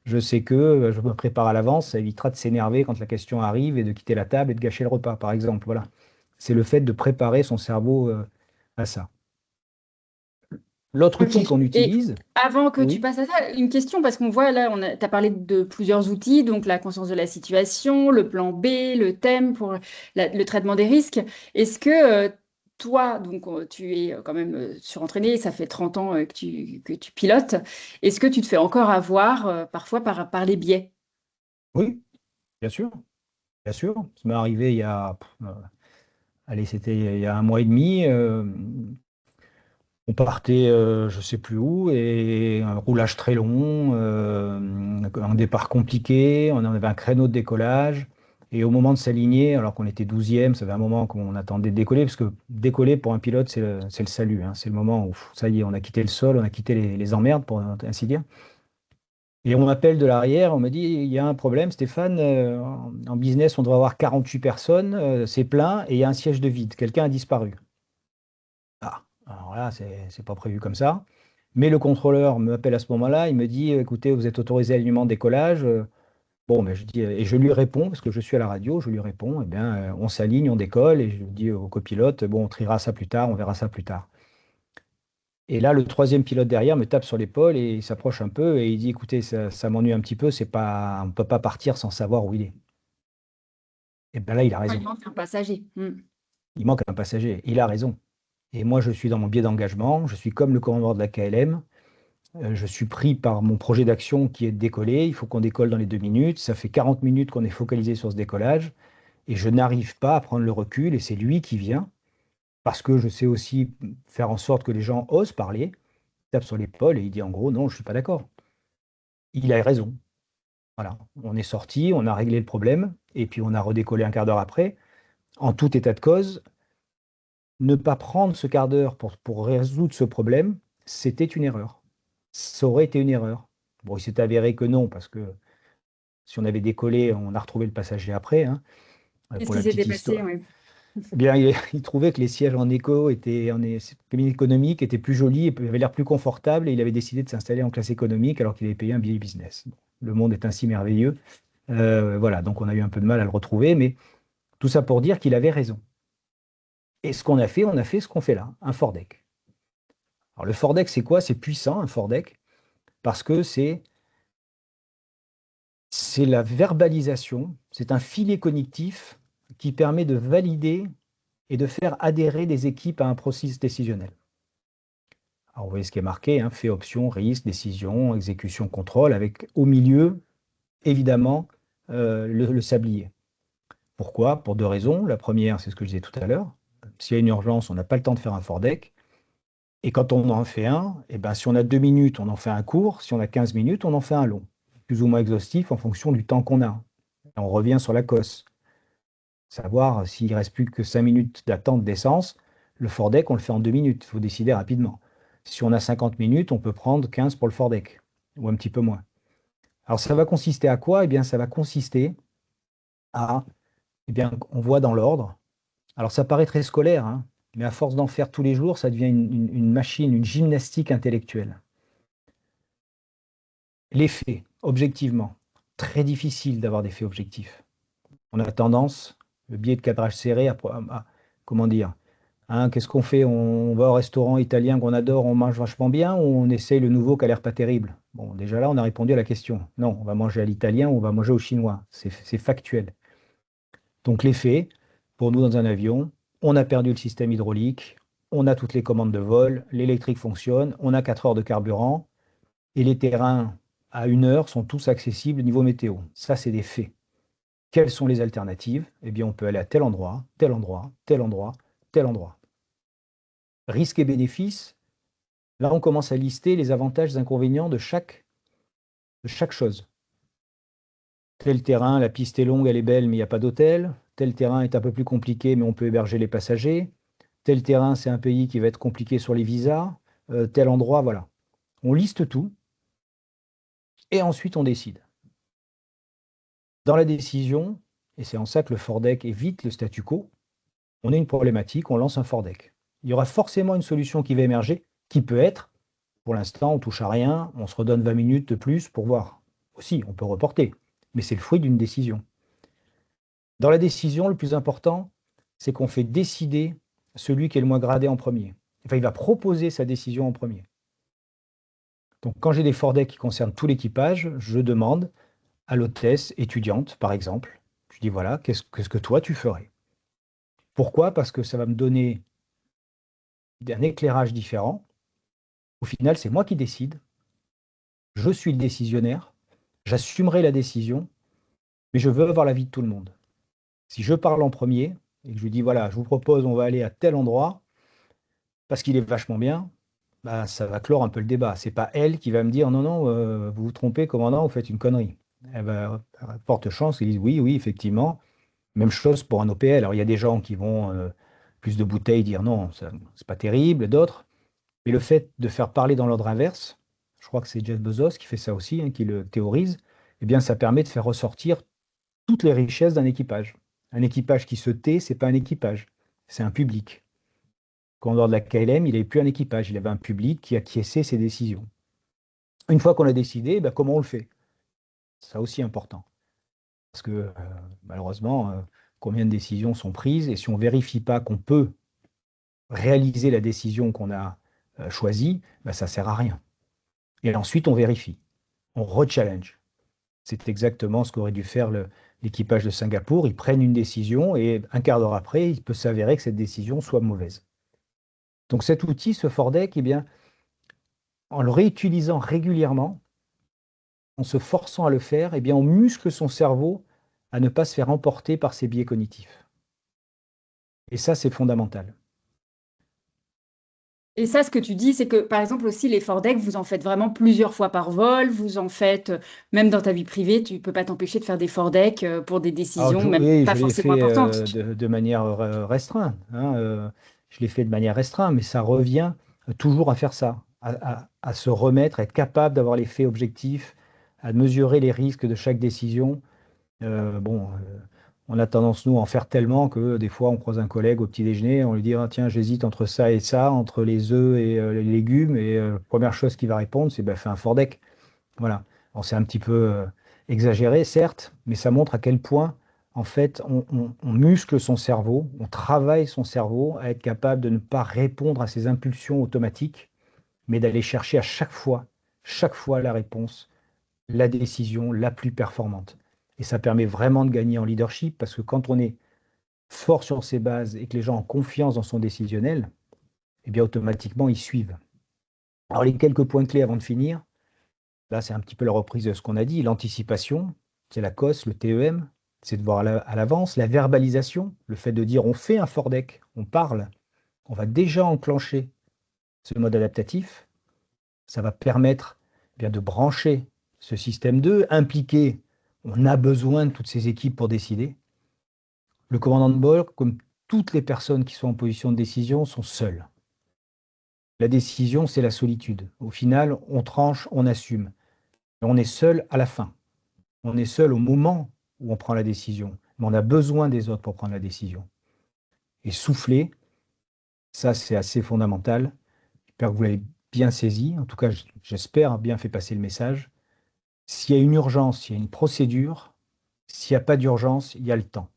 Je sais que je me prépare à l'avance, ça évitera de s'énerver quand la question arrive et de quitter la table et de gâcher le repas, par exemple. Voilà. C'est le fait de préparer son cerveau à ça. L'autre Ok. outil qu'on Et utilise, avant que tu oui, passes à ça, une question, parce qu'on voit là, tu as parlé de plusieurs outils, donc la conscience de la situation, le plan B, le thème pour le traitement des risques. Est-ce que toi, donc tu es quand même surentraîné, ça fait 30 ans que tu pilotes, est-ce que tu te fais encore avoir parfois par les biais? oui, bien sûr. Bien sûr, ça m'est arrivé il y a allez, c'était il y a un mois et demi. On partait, je ne sais plus où, et un roulage très long, un départ compliqué, on avait un créneau de décollage. Et au moment de s'aligner, alors qu'on était 12e, ça fait un moment qu'on attendait de décoller, parce que décoller pour un pilote, c'est le salut, hein. C'est le moment où, ça y est, on a quitté le sol, on a quitté les emmerdes, pour ainsi dire. Et on m'appelle de l'arrière, on me dit, il y a un problème, Stéphane, en business, on doit avoir 48 personnes, c'est plein, et il y a un siège de vide, quelqu'un a disparu. Ah, alors là, c'est pas prévu comme ça. Mais le contrôleur m'appelle à ce moment-là, il me dit, écoutez, vous êtes autorisé à l'alignement de décollage. Bon, mais je dis, et je lui réponds, parce que je suis à la radio, je lui réponds, eh bien, on s'aligne, on décolle, et je dis au copilote, bon, on triera ça plus tard, on verra ça plus tard. Et là, le troisième pilote derrière me tape sur l'épaule et il s'approche un peu et il dit, écoutez, ça m'ennuie un petit peu, c'est pas, on ne peut pas partir sans savoir où il est. Et bien là, il a Ouais, il raison. manque un passager. Il manque un passager. Il a raison. Et moi, je suis dans mon biais d'engagement, je suis comme le commandant de la KLM. Je suis pris par mon projet d'action qui est de décoller. Il faut qu'on décolle dans les 2 minutes. Ça fait 40 minutes qu'on est focalisé sur ce décollage. Et je n'arrive pas à prendre le recul. Et c'est lui qui vient. Parce que je sais aussi faire en sorte que les gens osent parler. Il tape sur l'épaule et il dit en gros, non, je ne suis pas d'accord. Il a raison. Voilà. On est sorti, on a réglé le problème. Et puis on a redécollé un quart d'heure après. En tout état de cause, ne pas prendre ce quart d'heure pour résoudre ce problème, c'était une erreur. Ça aurait été une erreur. Bon, il s'est avéré que non, parce que si on avait décollé, on a retrouvé le passager après, hein, Qu'est-ce pour qui la s'était petite passé? histoire. Ouais. Eh bien, il trouvait que les sièges en éco étaient, cabine économique étaient plus jolis et avaient l'air plus confortables, et il avait décidé de s'installer en classe économique alors qu'il avait payé un billet business. Bon, le monde est ainsi merveilleux. Voilà, donc on a eu un peu de mal à le retrouver, mais tout ça pour dire qu'il avait raison. Et ce qu'on a fait, on a fait ce qu'on fait là, un Fordec. Alors le Fordec, c'est quoi? C'est puissant, un Fordec, parce que c'est la verbalisation, c'est un filet cognitif qui permet de valider et de faire adhérer des équipes à un processus décisionnel. Alors, vous voyez ce qui est marqué, hein, fait, option, risque, décision, exécution, contrôle, avec au milieu, évidemment, le sablier. Pourquoi? Pour deux raisons. La première, c'est ce que je disais tout à l'heure. S'il y a une urgence, on n'a pas le temps de faire un Fordec. Et quand on en fait un, eh ben, si on a 2 minutes, on en fait un court. Si on a 15 minutes, on en fait un long. Plus ou moins exhaustif en fonction du temps qu'on a. Et on revient sur la cosse. Savoir s'il ne reste plus que 5 minutes d'attente d'essence, le Fordec, on le fait en 2 minutes. Il faut décider rapidement. Si on a 50 minutes, on peut prendre 15 pour le Fordec, ou un petit peu moins. Alors ça va consister à quoi? Eh bien, ça va consister à, eh bien, on voit dans l'ordre. Alors ça paraît très scolaire, hein, mais à force d'en faire tous les jours, ça devient une machine, une gymnastique intellectuelle. Les faits, objectivement, très difficile d'avoir des faits objectifs. On a tendance, le biais de cadrage serré, comment dire, hein, qu'est-ce qu'on fait? On va au restaurant italien qu'on adore, on mange vachement bien, ou on essaye le nouveau qui a l'air pas terrible? Bon, déjà là, on a répondu à la question. Non, on va manger à l'italien ou on va manger au chinois. C'est factuel. Donc les faits, pour nous dans un avion, on a perdu le système hydraulique, on a toutes les commandes de vol, l'électrique fonctionne, on a 4 heures de carburant, et les terrains à 1 heure sont tous accessibles niveau météo. Ça, c'est des faits. Quelles sont les alternatives? Eh bien, on peut aller à tel endroit, tel endroit, tel endroit, tel endroit. Risques et bénéfices, là, on commence à lister les avantages et inconvénients de chaque chose. Tel terrain, la piste est longue, elle est belle, mais il n'y a pas d'hôtel. Tel terrain est un peu plus compliqué, mais on peut héberger les passagers. Tel terrain, c'est un pays qui va être compliqué sur les visas. Tel endroit, voilà. On liste tout et ensuite on décide. Dans la décision, et c'est en ça que le Fordec évite le statu quo, on a une problématique, on lance un Fordec. Il y aura forcément une solution qui va émerger, qui peut être, pour l'instant, on touche à rien, on se redonne 20 minutes de plus pour voir. Aussi, on peut reporter, mais c'est le fruit d'une décision. Dans la décision, le plus important, c'est qu'on fait décider celui qui est le moins gradé en premier. Enfin, il va proposer sa décision en premier. Donc, quand j'ai des Fordec qui concernent tout l'équipage, je demande à l'hôtesse étudiante, par exemple, je dis voilà, qu'est-ce que toi tu ferais? Pourquoi? Parce que ça va me donner un éclairage différent. Au final, c'est moi qui décide, je suis le décisionnaire, j'assumerai la décision, mais je veux avoir l'avis de tout le monde. Si je parle en premier, et que je lui dis, voilà, je vous propose, on va aller à tel endroit, parce qu'il est vachement bien, bah, ça va clore un peu le débat. C'est pas elle qui va me dire, non, non, vous vous trompez, commandant, vous faites une connerie. Elle va, à forte chance qu'ils disent, oui, oui, effectivement. Même chose pour un OPL. Alors, il y a des gens qui vont, plus de bouteilles, dire non, c'est pas terrible, d'autres. Mais le fait de faire parler dans l'ordre inverse, je crois que c'est Jeff Bezos qui fait ça aussi, hein, qui le théorise, eh bien, ça permet de faire ressortir toutes les richesses d'un équipage. Un équipage qui se tait, c'est pas un équipage, c'est un public. Quand lors de la KLM, il n'avait plus un équipage, il avait un public qui acquiesçait ses décisions. Une fois qu'on a décidé, ben, comment on le fait? C'est aussi important. Parce que malheureusement, combien de décisions sont prises, et si on ne vérifie pas qu'on peut réaliser la décision qu'on a choisie, ben, ça ne sert à rien. Et ensuite, on vérifie, on re-challenge. C'est exactement ce qu'aurait dû faire l'équipage de Singapour. Ils prennent une décision et un quart d'heure après, il peut s'avérer que cette décision soit mauvaise. Donc cet outil, ce Fordec, eh bien, en le réutilisant régulièrement, en se forçant à le faire, eh bien, on muscle son cerveau à ne pas se faire emporter par ses biais cognitifs. Et ça, c'est fondamental. Et ça, ce que tu dis, c'est que, par exemple, aussi, les Fordec, vous en faites vraiment plusieurs fois par vol. Vous en faites, même dans ta vie privée, tu peux pas t'empêcher de faire des Fordec pour des Alors, décisions, même oui, pas je l'ai forcément fait importantes. de manière restreinte, hein, je l'ai fait de manière restreinte, mais ça revient toujours à faire ça, à se remettre, à être capable d'avoir les faits objectifs, à mesurer les risques de chaque décision. Bon, on a tendance, nous, à en faire tellement que des fois, on croise un collègue au petit déjeuner, on lui dit, ah, tiens, j'hésite entre ça et ça, entre les œufs et les légumes, et première chose qu'il va répondre, c'est, bah, fais un Fordec. Voilà. Alors, c'est un petit peu exagéré, certes, mais ça montre à quel point, en fait, on muscle son cerveau, on travaille son cerveau à être capable de ne pas répondre à ses impulsions automatiques, mais d'aller chercher à chaque fois la réponse, la décision la plus performante. Et ça permet vraiment de gagner en leadership parce que quand on est fort sur ses bases et que les gens ont confiance dans son décisionnel, eh bien automatiquement ils suivent. Alors les quelques points clés avant de finir, là c'est un petit peu la reprise de ce qu'on a dit, l'anticipation, c'est la COS, le TEM, c'est de voir à l'avance, la verbalisation, le fait de dire on fait un fort deck, on parle, on va déjà enclencher ce mode adaptatif, ça va permettre bien de brancher ce système 2, impliquer, on a besoin de toutes ces équipes pour décider. Le commandant de bord, comme toutes les personnes qui sont en position de décision, sont seules. La décision, c'est la solitude. Au final, on tranche, on assume. Et on est seul à la fin. On est seul au moment où on prend la décision. Mais on a besoin des autres pour prendre la décision. Et souffler, ça, c'est assez fondamental. J'espère que vous l'avez bien saisi. En tout cas, j'espère bien fait passer le message. S'il y a une urgence, il y a une procédure. S'il n'y a pas d'urgence, il y a le temps.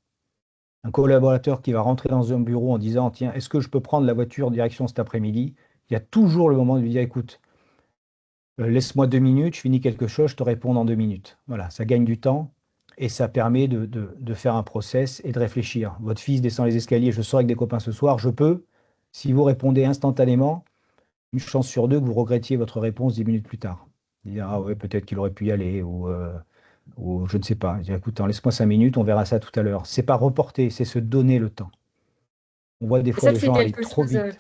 Un collaborateur qui va rentrer dans un bureau en disant, tiens, est-ce que je peux prendre la voiture direction cet après-midi? Il y a toujours le moment de lui dire, écoute, laisse-moi 2 minutes, je finis quelque chose, je te réponds dans 2 minutes. Voilà, ça gagne du temps et ça permet de faire un process et de réfléchir. Votre fils descend les escaliers, je sors avec des copains ce soir, je peux. Si vous répondez instantanément, une chance sur deux que vous regrettiez votre réponse 10 minutes plus tard. Dire, ah ouais, peut-être qu'il aurait pu y aller, ou je ne sais pas. Dire, écoute, laisse-moi 5 minutes, on verra ça tout à l'heure. C'est pas reporter, c'est se donner le temps. On voit des Et fois ça, les c'est gens aller quelque trop chose. vite.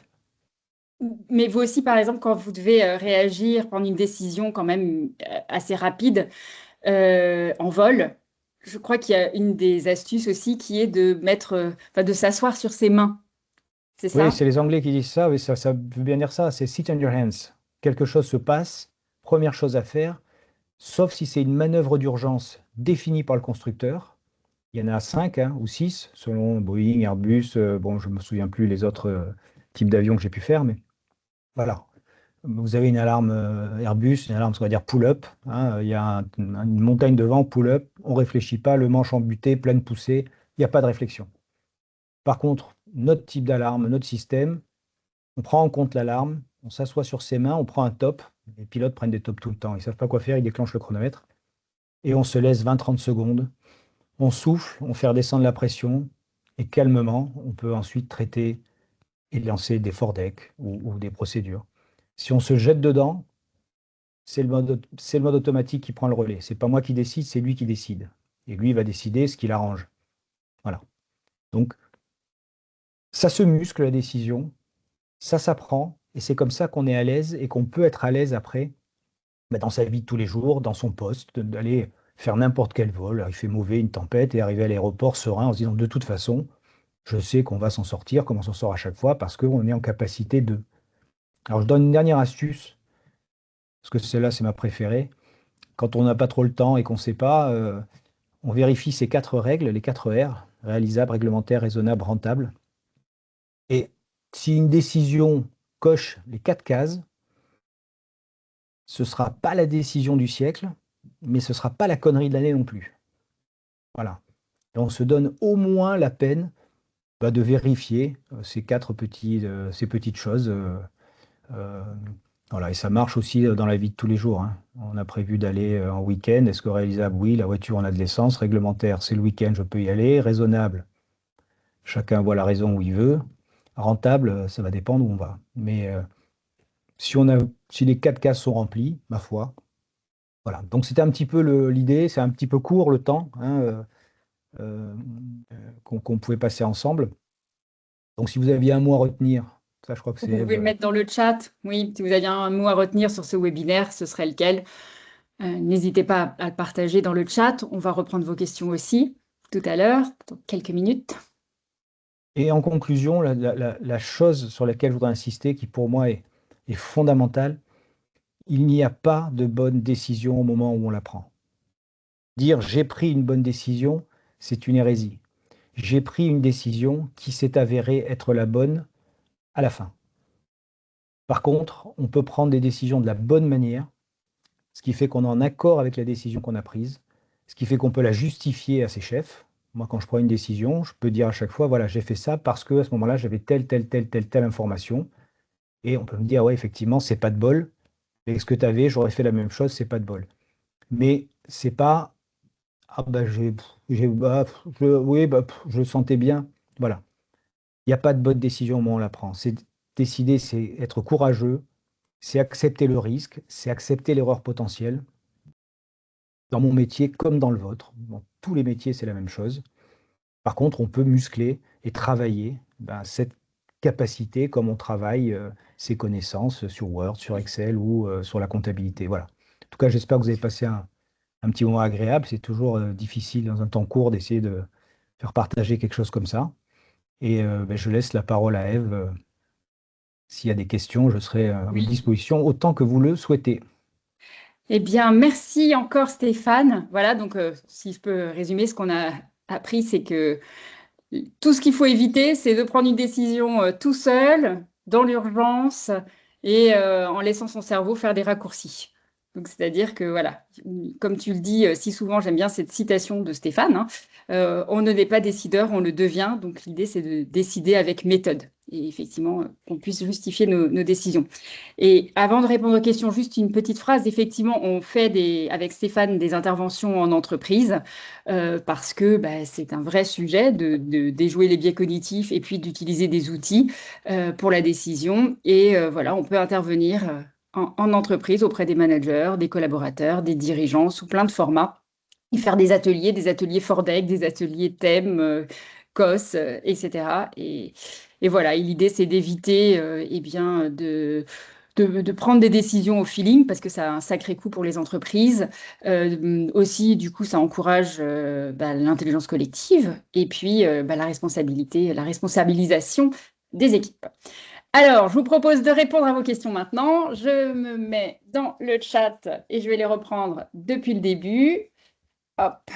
Mais vous aussi, par exemple, quand vous devez réagir, prendre une décision quand même assez rapide en vol, je crois qu'il y a une des astuces aussi qui est de mettre, enfin, de s'asseoir sur ses mains. C'est Oui, ça? c'est les Anglais qui disent ça, oui, ça veut bien dire ça, c'est sit on your hands. Quelque chose se passe, première chose à faire, sauf si c'est une manœuvre d'urgence définie par le constructeur. Il y en a 5 hein, ou 6 selon Boeing, Airbus, bon, je ne me souviens plus les autres types d'avions que j'ai pu faire, mais voilà. Vous avez une alarme Airbus, une alarme, ce qu'on va dire pull-up, hein, il y a une montagne de vent, pull-up, on ne réfléchit pas, le manche embuté, pleine poussée, il n'y a pas de réflexion. Par contre, notre type d'alarme, notre système, on prend en compte l'alarme, on s'assoit sur ses mains, on prend un top. Les pilotes prennent des tops tout le temps. Ils ne savent pas quoi faire, ils déclenchent le chronomètre. Et on se laisse 20-30 secondes. On souffle, on fait redescendre la pression. Et calmement, on peut ensuite traiter et lancer des fordecs ou des procédures. Si on se jette dedans, c'est le mode automatique qui prend le relais. C'est pas moi qui décide, c'est lui qui décide. Et lui, il va décider ce qu'il arrange. Voilà. Donc, Ça se muscle la décision, ça s'apprend, et c'est comme ça qu'on est à l'aise et qu'on peut être à l'aise après dans sa vie de tous les jours, dans son poste, d'aller faire n'importe quel vol. Il fait mauvais, une tempête, et arriver à l'aéroport serein en se disant de toute façon, je sais qu'on va s'en sortir, comme on s'en sort à chaque fois, parce qu'on est en capacité de. Alors je donne une dernière astuce, parce que celle-là c'est ma préférée. Quand on n'a pas trop le temps et qu'on ne sait pas, on vérifie ces 4 règles, les 4 R, réalisable, réglementaire, raisonnable, rentable. Et si une décision coche les 4 cases, ce ne sera pas la décision du siècle, mais ce ne sera pas la connerie de l'année non plus. Voilà. Et on se donne au moins la peine de vérifier ces petites choses. Euh, voilà. Et ça marche aussi dans la vie de tous les jours, hein. On a prévu d'aller en week-end. Est-ce que réalisable? Oui, la voiture, on a de l'essence. Réglementaire, c'est le week-end, je peux y aller. Raisonnable, chacun voit la raison où il veut. Rentable, ça va dépendre où on va. Mais si les 4 cases sont remplies, ma foi, voilà. Donc c'était un petit peu l'idée. C'est un petit peu court le temps, hein, euh, qu'on pouvait passer ensemble. Donc si vous aviez un mot à retenir, ça je crois que Vous c'est pouvez le Eve. mettre dans le chat. Oui, si vous aviez un mot à retenir sur ce webinaire, ce serait lequel? N'hésitez pas à le partager dans le chat. On va reprendre vos questions aussi tout à l'heure, dans quelques minutes. Et en conclusion, la chose sur laquelle je voudrais insister, qui pour moi est fondamentale, il n'y a pas de bonne décision au moment où on la prend. Dire j'ai pris une bonne décision, c'est une hérésie. J'ai pris une décision qui s'est avérée être la bonne à la fin. Par contre, on peut prendre des décisions de la bonne manière, ce qui fait qu'on est en accord avec la décision qu'on a prise, ce qui fait qu'on peut la justifier à ses chefs. Moi, quand je prends une décision, je peux dire à chaque fois, voilà, j'ai fait ça parce que à ce moment-là, j'avais telle information. Et on peut me dire, ouais, effectivement, c'est pas de bol. Mais ce que tu avais, j'aurais fait la même chose, c'est pas de bol. Mais c'est pas, ah bah, oui, je le sentais bien. Voilà. Il n'y a pas de bonne décision au moment où on la prend. C'est décider, c'est être courageux, c'est accepter le risque, c'est accepter l'erreur potentielle. Dans mon métier comme dans le vôtre, dans tous les métiers, c'est la même chose. Par contre, on peut muscler et travailler cette capacité comme on travaille ses connaissances sur Word, sur Excel ou sur la comptabilité. Voilà. En tout cas, j'espère que vous avez passé un petit moment agréable. C'est toujours difficile dans un temps court d'essayer de faire partager quelque chose comme ça. Et je laisse la parole à Ève. S'il y a des questions, je serai à votre Oui. disposition autant que vous le souhaitez. Eh bien, merci encore Stéphane. Voilà, donc si je peux résumer, ce qu'on a appris, c'est que tout ce qu'il faut éviter, c'est de prendre une décision tout seul, dans l'urgence, et en laissant son cerveau faire des raccourcis. Donc, c'est-à-dire que, voilà, comme tu le dis si souvent, j'aime bien cette citation de Stéphane, hein, on ne n'est pas décideur, on le devient. Donc, l'idée, c'est de décider avec méthode. Et effectivement, qu'on puisse justifier nos décisions. Et avant de répondre aux questions, juste une petite phrase. Effectivement, on fait avec Stéphane des interventions en entreprise parce que c'est un vrai sujet de déjouer les biais cognitifs et puis d'utiliser des outils pour la décision. Et voilà, on peut intervenir en entreprise auprès des managers, des collaborateurs, des dirigeants sous plein de formats et faire des ateliers Fordec, des ateliers thèmes, COS, etc. Et voilà, et l'idée, c'est d'éviter eh bien, de prendre des décisions au feeling parce que ça a un sacré coût pour les entreprises. Aussi, du coup, ça encourage l'intelligence collective et puis la responsabilité, la responsabilisation des équipes. Alors, je vous propose de répondre à vos questions maintenant. Je me mets dans le chat et je vais les reprendre depuis le début. Hop.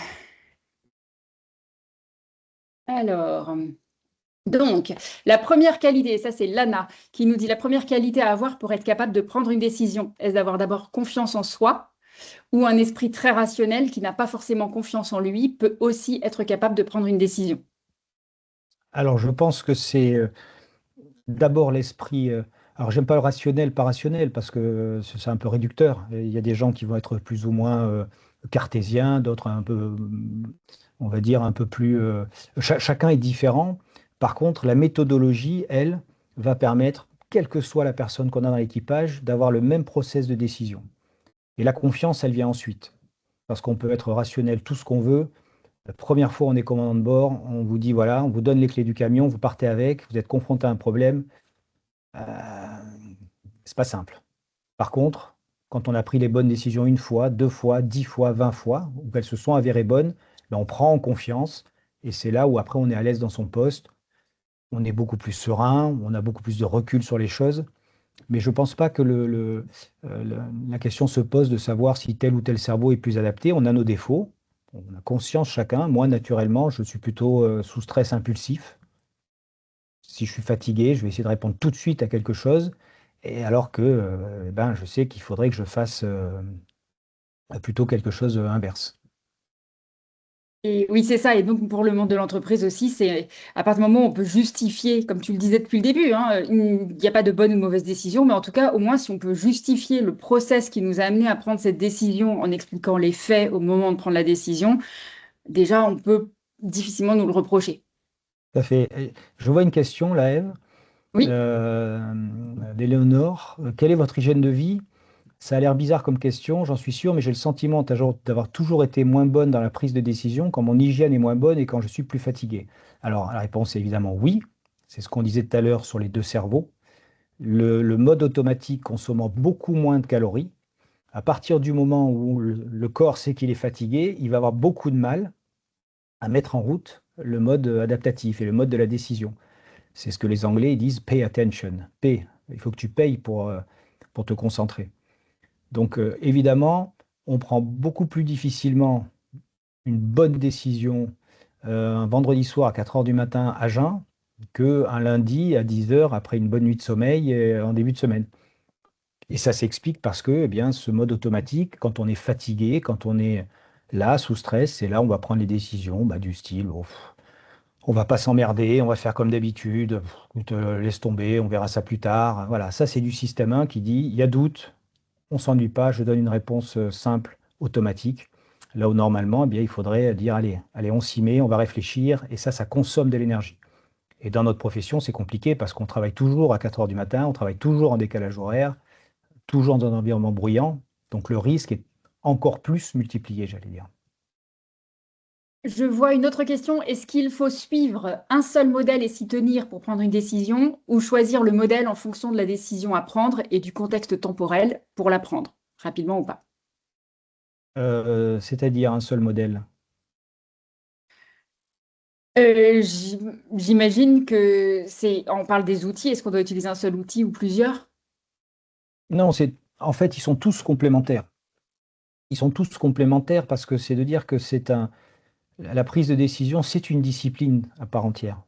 Alors, donc, la première qualité, ça c'est Lana qui nous dit la première qualité à avoir pour être capable de prendre une décision, est d'avoir d'abord confiance en soi ou un esprit très rationnel qui n'a pas forcément confiance en lui peut aussi être capable de prendre une décision. Alors, je pense que c'est d'abord l'esprit. Alors, j'aime pas le rationnel, pas rationnel, parce que c'est un peu réducteur. Et il y a des gens qui vont être plus ou moins cartésiens, d'autres un peu, on va dire, un peu plus. Chacun est différent. Par contre, la méthodologie, elle, va permettre, quelle que soit la personne qu'on a dans l'équipage, d'avoir le même process de décision. Et la confiance, elle vient ensuite. Parce qu'on peut être rationnel tout ce qu'on veut. La première fois, on est commandant de bord, on vous dit, voilà, on vous donne les clés du camion, vous partez avec, vous êtes confronté à un problème. Euh, c'est pas simple. Par contre, quand on a pris les bonnes décisions une fois, deux fois, 10 fois, 20 fois, ou qu'elles se sont avérées bonnes, ben on prend en confiance et c'est là où après on est à l'aise dans son poste, on est beaucoup plus serein, on a beaucoup plus de recul sur les choses. Mais je ne pense pas que la question se pose de savoir si tel ou tel cerveau est plus adapté. On a nos défauts, on a conscience chacun. Moi, naturellement, je suis plutôt sous stress impulsif. Si je suis fatigué, je vais essayer de répondre tout de suite à quelque chose. Et alors que ben, je sais qu'il faudrait que je fasse plutôt quelque chose inverse. Et oui, c'est ça. Et donc, pour le monde de l'entreprise aussi, c'est à partir du moment où on peut justifier, comme tu le disais depuis le début, hein, il n'y a pas de bonne ou de mauvaise décision, mais en tout cas, au moins, si on peut justifier le process qui nous a amené à prendre cette décision en expliquant les faits au moment de prendre la décision, déjà, on peut difficilement nous le reprocher. Tout à fait. Et je vois une question là, Ève, Oui. euh, d'Éléonore. Quelle est votre hygiène de vie? Ça a l'air bizarre comme question, j'en suis sûr, mais j'ai le sentiment d'avoir toujours été moins bonne dans la prise de décision quand mon hygiène est moins bonne et quand je suis plus fatigué. Alors, la réponse est évidemment oui. C'est ce qu'on disait tout à l'heure sur les deux cerveaux. Le mode automatique consommant beaucoup moins de calories, à partir du moment où le corps sait qu'il est fatigué, il va avoir beaucoup de mal à mettre en route le mode adaptatif et le mode de la décision. C'est ce que les Anglais ils disent pay attention. Pay. Il faut que tu payes pour te concentrer. Donc, évidemment, on prend beaucoup plus difficilement une bonne décision un vendredi soir à 4 heures du matin à jeun qu'un lundi à 10 heures après une bonne nuit de sommeil en début de semaine. Et ça s'explique parce que, eh bien, ce mode automatique, quand on est fatigué, quand on est là, sous stress, c'est là où on va prendre les décisions bah, du style, oh, on va pas s'emmerder, on va faire comme d'habitude, écoute, laisse tomber, on verra ça plus tard. Voilà, ça c'est du système 1 qui dit, il y a doute, on s'ennuie pas, je donne une réponse simple, automatique. Là où normalement, eh bien, il faudrait dire, allez, allez, on s'y met, on va réfléchir, et ça consomme de l'énergie. Et dans notre profession, c'est compliqué parce qu'on travaille toujours à 4 heures du matin, on travaille toujours en décalage horaire, toujours dans un environnement bruyant, donc le risque est encore plus multiplié, j'allais dire. Je vois une autre question. Est-ce qu'il faut suivre un seul modèle et s'y tenir pour prendre une décision ou choisir le modèle en fonction de la décision à prendre et du contexte temporel pour la prendre, rapidement ou pas? C'est-à-dire un seul modèle. J'imagine que c'est, on parle des outils. Est-ce qu'on doit utiliser un seul outil ou plusieurs? Non, en fait, ils sont tous complémentaires. Ils sont tous complémentaires parce que c'est de dire que la prise de décision, c'est une discipline à part entière.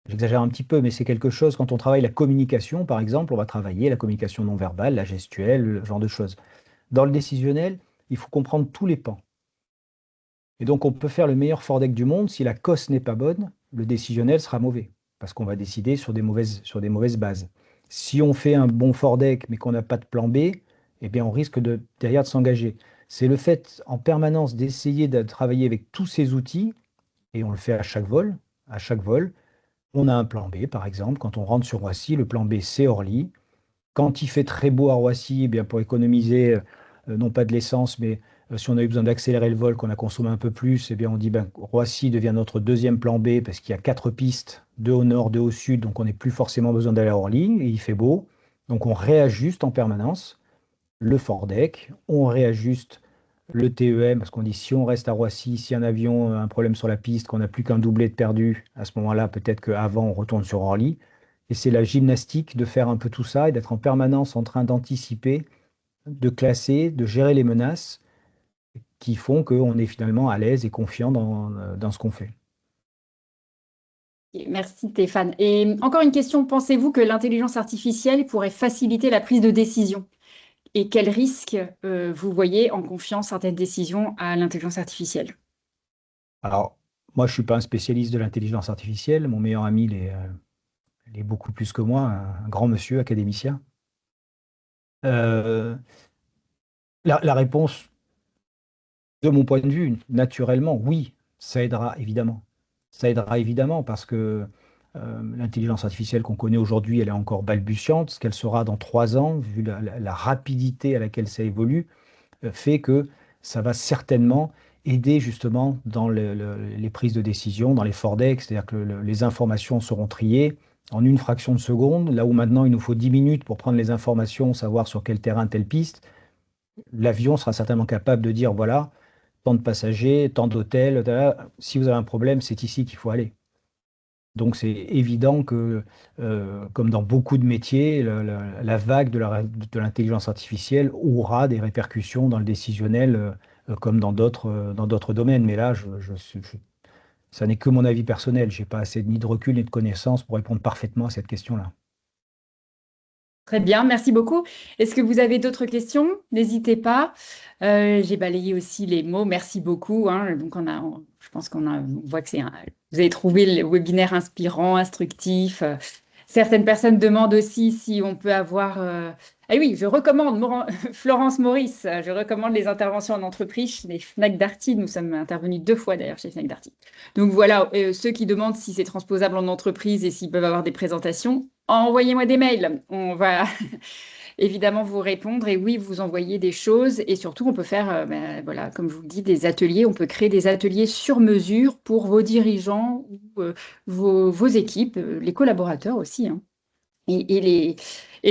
J'exagère un petit peu, mais c'est quelque chose, quand on travaille la communication, par exemple, on va travailler la communication non verbale, la gestuelle, ce genre de choses. Dans le décisionnel, il faut comprendre tous les pans. Et donc, on peut faire le meilleur Fordec du monde, si la cosse n'est pas bonne, le décisionnel sera mauvais, parce qu'on va décider sur des mauvaises bases. Si on fait un bon Fordec, mais qu'on n'a pas de plan B, eh bien, on risque derrière de s'engager. C'est le fait en permanence d'essayer de travailler avec tous ces outils, et on le fait à chaque vol. On a un plan B, par exemple, quand on rentre sur Roissy, le plan B, c'est Orly. Quand il fait très beau à Roissy, eh bien pour économiser, non pas de l'essence, mais si on a eu besoin d'accélérer le vol, qu'on a consommé un peu plus, eh bien on dit ben, Roissy devient notre deuxième plan B parce qu'il y a quatre pistes, deux au nord, deux au sud, donc on n'a plus forcément besoin d'aller à Orly, et il fait beau. Donc on réajuste en permanence le Fordec, on réajuste le TEM, parce qu'on dit si on reste à Roissy, si un avion a un problème sur la piste, qu'on n'a plus qu'un doublé de perdu, à ce moment-là, peut-être qu'avant, on retourne sur Orly. Et c'est la gymnastique de faire un peu tout ça et d'être en permanence en train d'anticiper, de classer, de gérer les menaces qui font qu'on est finalement à l'aise et confiant dans ce qu'on fait. Ok, merci Stéphane. Et encore une question, pensez-vous que l'intelligence artificielle pourrait faciliter la prise de décision? Et quels risques vous voyez en confiant certaines décisions à l'intelligence artificielle? Alors, moi, je ne suis pas un spécialiste de l'intelligence artificielle. Mon meilleur ami l'est beaucoup plus que moi, un grand monsieur académicien. Euh, la réponse, de mon point de vue, naturellement, oui, ça aidera évidemment. Ça aidera évidemment parce que l'intelligence artificielle qu'on connaît aujourd'hui, elle est encore balbutiante. Ce qu'elle sera dans 3 ans, vu la rapidité à laquelle ça évolue, fait que ça va certainement aider justement dans les prises de décision, dans les Fordex, c'est-à-dire que les informations seront triées en une fraction de seconde, là où maintenant il nous faut 10 minutes pour prendre les informations, savoir sur quel terrain, telle piste. L'avion sera certainement capable de dire, voilà, tant de passagers, tant d'hôtels, si vous avez un problème, c'est ici qu'il faut aller. Donc c'est évident que, comme dans beaucoup de métiers, la vague de l'intelligence artificielle aura des répercussions dans le décisionnel, comme dans d'autres domaines. Mais là, ça n'est que mon avis personnel. Je n'ai pas assez ni de recul ni de connaissances pour répondre parfaitement à cette question-là. Très bien, merci beaucoup. Est-ce que vous avez d'autres questions? N'hésitez pas. J'ai balayé aussi les mots. Merci beaucoup, hein. Donc je pense on voit que vous avez trouvé le webinaire inspirant, instructif. Certaines personnes demandent aussi si on peut avoir. Ah oui, je recommande Florence Maurice. Je recommande les interventions en entreprise chez les Fnac Darty. Nous sommes intervenus 2 fois d'ailleurs chez Fnac Darty. Donc voilà, ceux qui demandent si c'est transposable en entreprise et s'ils peuvent avoir des présentations, envoyez-moi des mails. On va évidemment vous répondre et oui, vous envoyer des choses. Et surtout, on peut faire, voilà, comme je vous le dis, des ateliers. On peut créer des ateliers sur mesure pour vos dirigeants ou vos équipes, les collaborateurs aussi, hein, et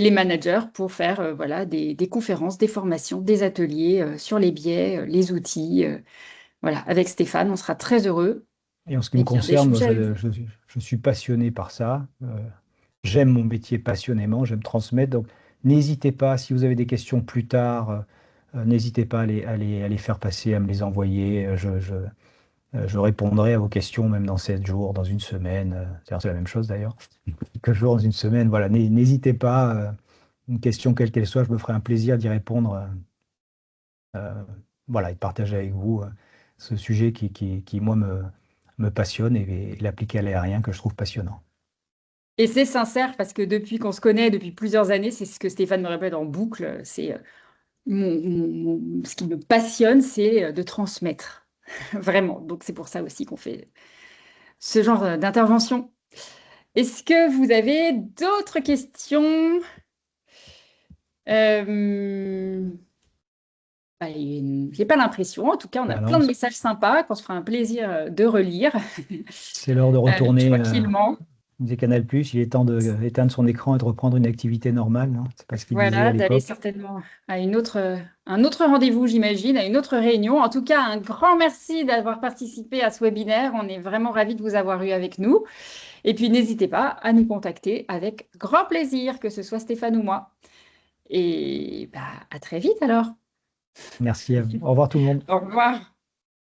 les managers pour faire voilà, des conférences, des formations, des ateliers sur les biais, les outils. Voilà, avec Stéphane, on sera très heureux. Et en ce qui Et me bien, concerne, moi, d'échanger avec vous. je suis passionné par ça. J'aime mon métier passionnément, j'aime transmettre. Donc, n'hésitez pas, si vous avez des questions plus tard, n'hésitez pas à les faire passer, à me les envoyer. Je répondrai à vos questions même dans 7 jours, dans une semaine. C'est la même chose d'ailleurs. Quelques jours, dans une semaine. Voilà, n'hésitez pas. Une question quelle qu'elle soit, je me ferai un plaisir d'y répondre. Voilà, et de partager avec vous ce sujet qui, moi, me passionne et l'appliquer à l'aérien que je trouve passionnant. Et c'est sincère parce que depuis qu'on se connaît, depuis plusieurs années, c'est ce que Stéphane me répète en boucle, c'est ce qui me passionne, c'est de transmettre, vraiment. Donc c'est pour ça aussi qu'on fait ce genre d'intervention. Est-ce que vous avez d'autres questions? Euh, j'ai pas l'impression. En tout cas, on a Ben plein non, de messages sympas qu'on se fera un plaisir de relire c'est l'heure de retourner, tranquillement. disait Canal+, il est temps d'éteindre son écran et de reprendre une activité normale, non? C'est pas ce qu'il disait à Voilà, d'aller l'époque. certainement à un autre rendez-vous, j'imagine, à une autre réunion. En tout cas, un grand merci d'avoir participé à ce webinaire. On est vraiment ravis de vous avoir eu avec nous. Et puis, n'hésitez pas à nous contacter avec grand plaisir, que ce soit Stéphane ou moi. Et bah, à très vite alors. Merci à vous. Au revoir tout le monde. Au revoir.